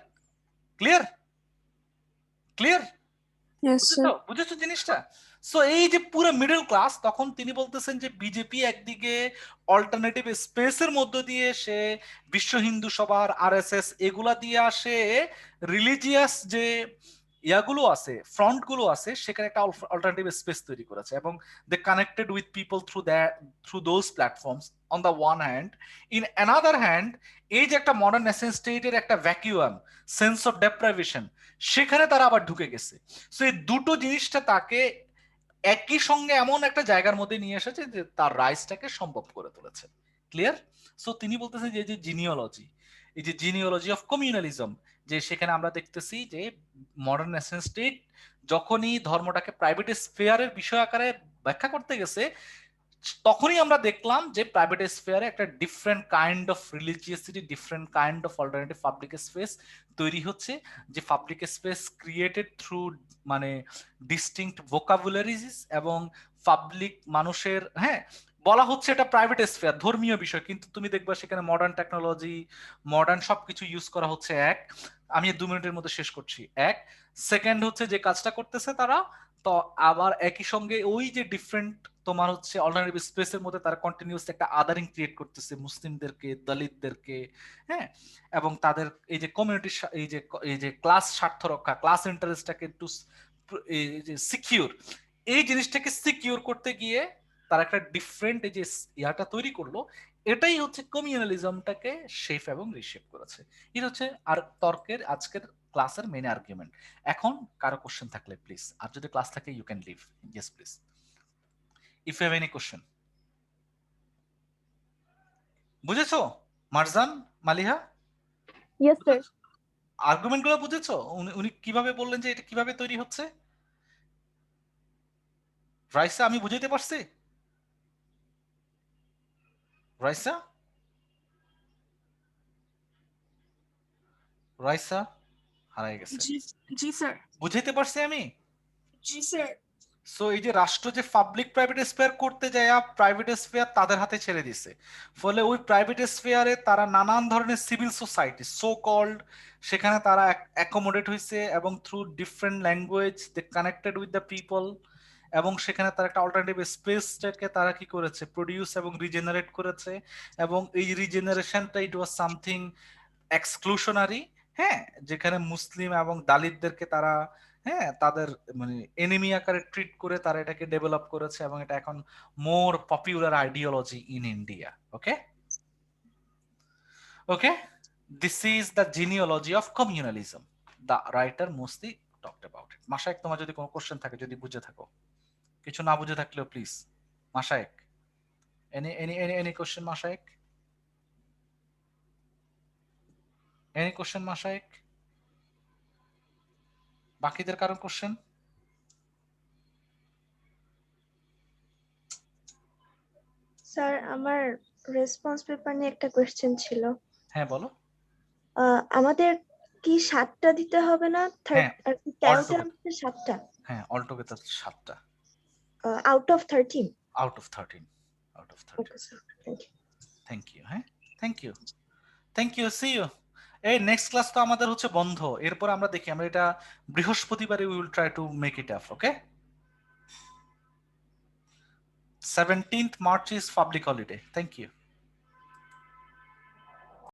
clear clear? Yes, sir. বুঝেছো জিনিসটা? সো এই যে পুরো মিডল ক্লাস, তখন তিনি বলতেছেন যে বিজেপি একদিকে অল্টারনেটিভ স্পেসের মধ্য দিয়ে সে বিশ্ব হিন্দু সভার, আরএসএস এগুলা দিয়ে আসে রিলিজিয়াস যে ইয়াগুলো আছে, ফ্রন্ট গুলো আছে, সেখানে একটা অল্টারনেটিভ স্পেস তৈরি করেছে এবং they connected with people through those platforms on the one hand. In another hand, এই যে একটা মডার্ন নেশন স্টেটের একটা ভ্যাকিউয়াম, সেন্স অফ ডেপ্রাইভেশন, সেখানে তারা আবার ঢুকে গেছে। সো এই দুটো জিনিসটা তাকে একই সঙ্গে এমন একটা জায়গার মধ্যে নিয়ে এসেছে যে তার রাইজটাকে সম্ভব করে তুলেছে। ক্লিয়ার? সো তিনি বলতেছেন যে যে জিনিওলজি, এই যে জিনিওলজি অফ কমিউনালিজম, যে সেখানে আমরা দেখতেছি যে মডার্ন ন্যাশনাল স্টেট যখনই ধর্মটাকে প্রাইভেট স্ফেয়ারের বিষয় আকারে ব্যাখ্যা করতে গেছে, তখনই আমরা দেখলাম যে প্রাইভেট স্ফেয়ারে একটা different kind of religiosity, different kind of alternative public space তৈরি হচ্ছে, যে পাবলিক স্পেস ক্রিয়েটেড থ্রু মানে ডিস্টিংক্ট ভোকাবুলারিজ এবং পাবলিক মানুষের, হ্যাঁ বলা হচ্ছে এটা প্রাইভেট স্ফেয়ার, ধর্মীয় বিষয়, কিন্তু তুমি দেখবা সেখানে মডার্ন টেকনোলজি, মডার্ন সবকিছু ইউজ করা হচ্ছে। এক, আমি 2 মিনিটের মধ্যে শেষ করছি। এক, সেকেন্ড হচ্ছে যে কাজটা করতেছে তারা, তো আবার একই সঙ্গে ওই যে ডিফারেন্ট তোমার হচ্ছে অল্টারনেটিভ স্পেসের মধ্যে তারা কন্টিনিউয়াসলি একটা আদারিং ক্রিয়েট করতেছে মুসলিমদেরকে, দলিতদেরকে, হ্যাঁ, এবং তাদের এই যে কমিউনিটি, এই যে ক্লাস স্বার্থ রক্ষা, ক্লাস ইন্টারেস্টটাকে একটু এই যে সিকিউর, এই জিনিসটাকে সিকিউর করতে গিয়ে তারা একটা ডিফারেন্ট এই যে ইয়াটা তৈরি করলো। এটাই হচ্ছে কমিউনালিজমটাকে শেপ এবং রিশেপ করেছে। এটা হচ্ছে আর তর্কের আজকের ক্লাসের মেইন আর্গুমেন্ট। এখন কারো কোশ্চেন থাকলে প্লিজ, আর যদি ক্লাস থাকে you can leave. Yes please, if you have any question. বুঝেছো Marjan, Maliha? Yes, sir. Argument গুলো বুঝেছো? উনি কিভাবে বললেন যে এটা কিভাবে তৈরি হচ্ছে? রাইসা, আমি বুঝাইতে পারছি? রাইসা, রাইসা হারাই গেছে। জি স্যার। বুঝাইতে পারছি আমি? জি স্যার। সো এই যে রাষ্ট্র যে পাবলিক প্রাইভেট স্পেয়ার করতে যায়, প্রাইভেট স্পেয়ার তাদের হাতে ছেড়ে দিছে, ফলে ওই প্রাইভেট স্পেয়ারে তারা নানান ধরনের সিভিল সোসাইটি সো কল্ড, সেখানে তারা অ্যাকোমোডেট হয়েছে এবং through different language they connected with the people, এবং সেখানে তারা একটা অল্টারনেটিভ স্পেসটাকে তারা কি করেছে, প্রডিউস এবং রিজেনারেট করেছে, এবং এই রিজেনারেশনটা ইট ওয়াজ সামথিং এক্সক্লুশনারি, হ্যাঁ, যেখানে মুসলিম এবং দালিতদেরকে তারা, হ্যাঁ, তাদের মানে এনিমি আকারে ট্রিট করে তারা এটাকে ডেভেলপ করেছে, এবং এটা এখন more popular ideology in India. Okay okay, this is the genealogy of communalism, the writer mostly talked about it. Mashayek, তোমার যদি কোনো কোশ্চেন থাকে, যদি বুঝে থাকো, কিছু না বুঝে থাকলেও please Mashayek, any question Mashayek, any question Mashayek? বাকিদের কারণ কোশ্চেন? স্যার, আমার রেসপন্স পেপার নিয়ে একটা কোয়েশ্চেন ছিল। হ্যাঁ বলো। আমাদের কি 7টা দিতে হবে না? হ্যাঁ, 13টার মধ্যে 7টা? হ্যাঁ, অলটুগেদার 7টা। Out of 13? Out of 13, out of 13। Okay sir, thank you. Thank you, হ্যাঁ, thank you, thank you, see you. এই নেক্সট ক্লাস তো আমাদের হচ্ছে বন্ধ, এরপর আমরা দেখি, আমরা এটা বৃহস্পতিবারে we will try to make it up. Okay, 17th March is public holiday. Thank you.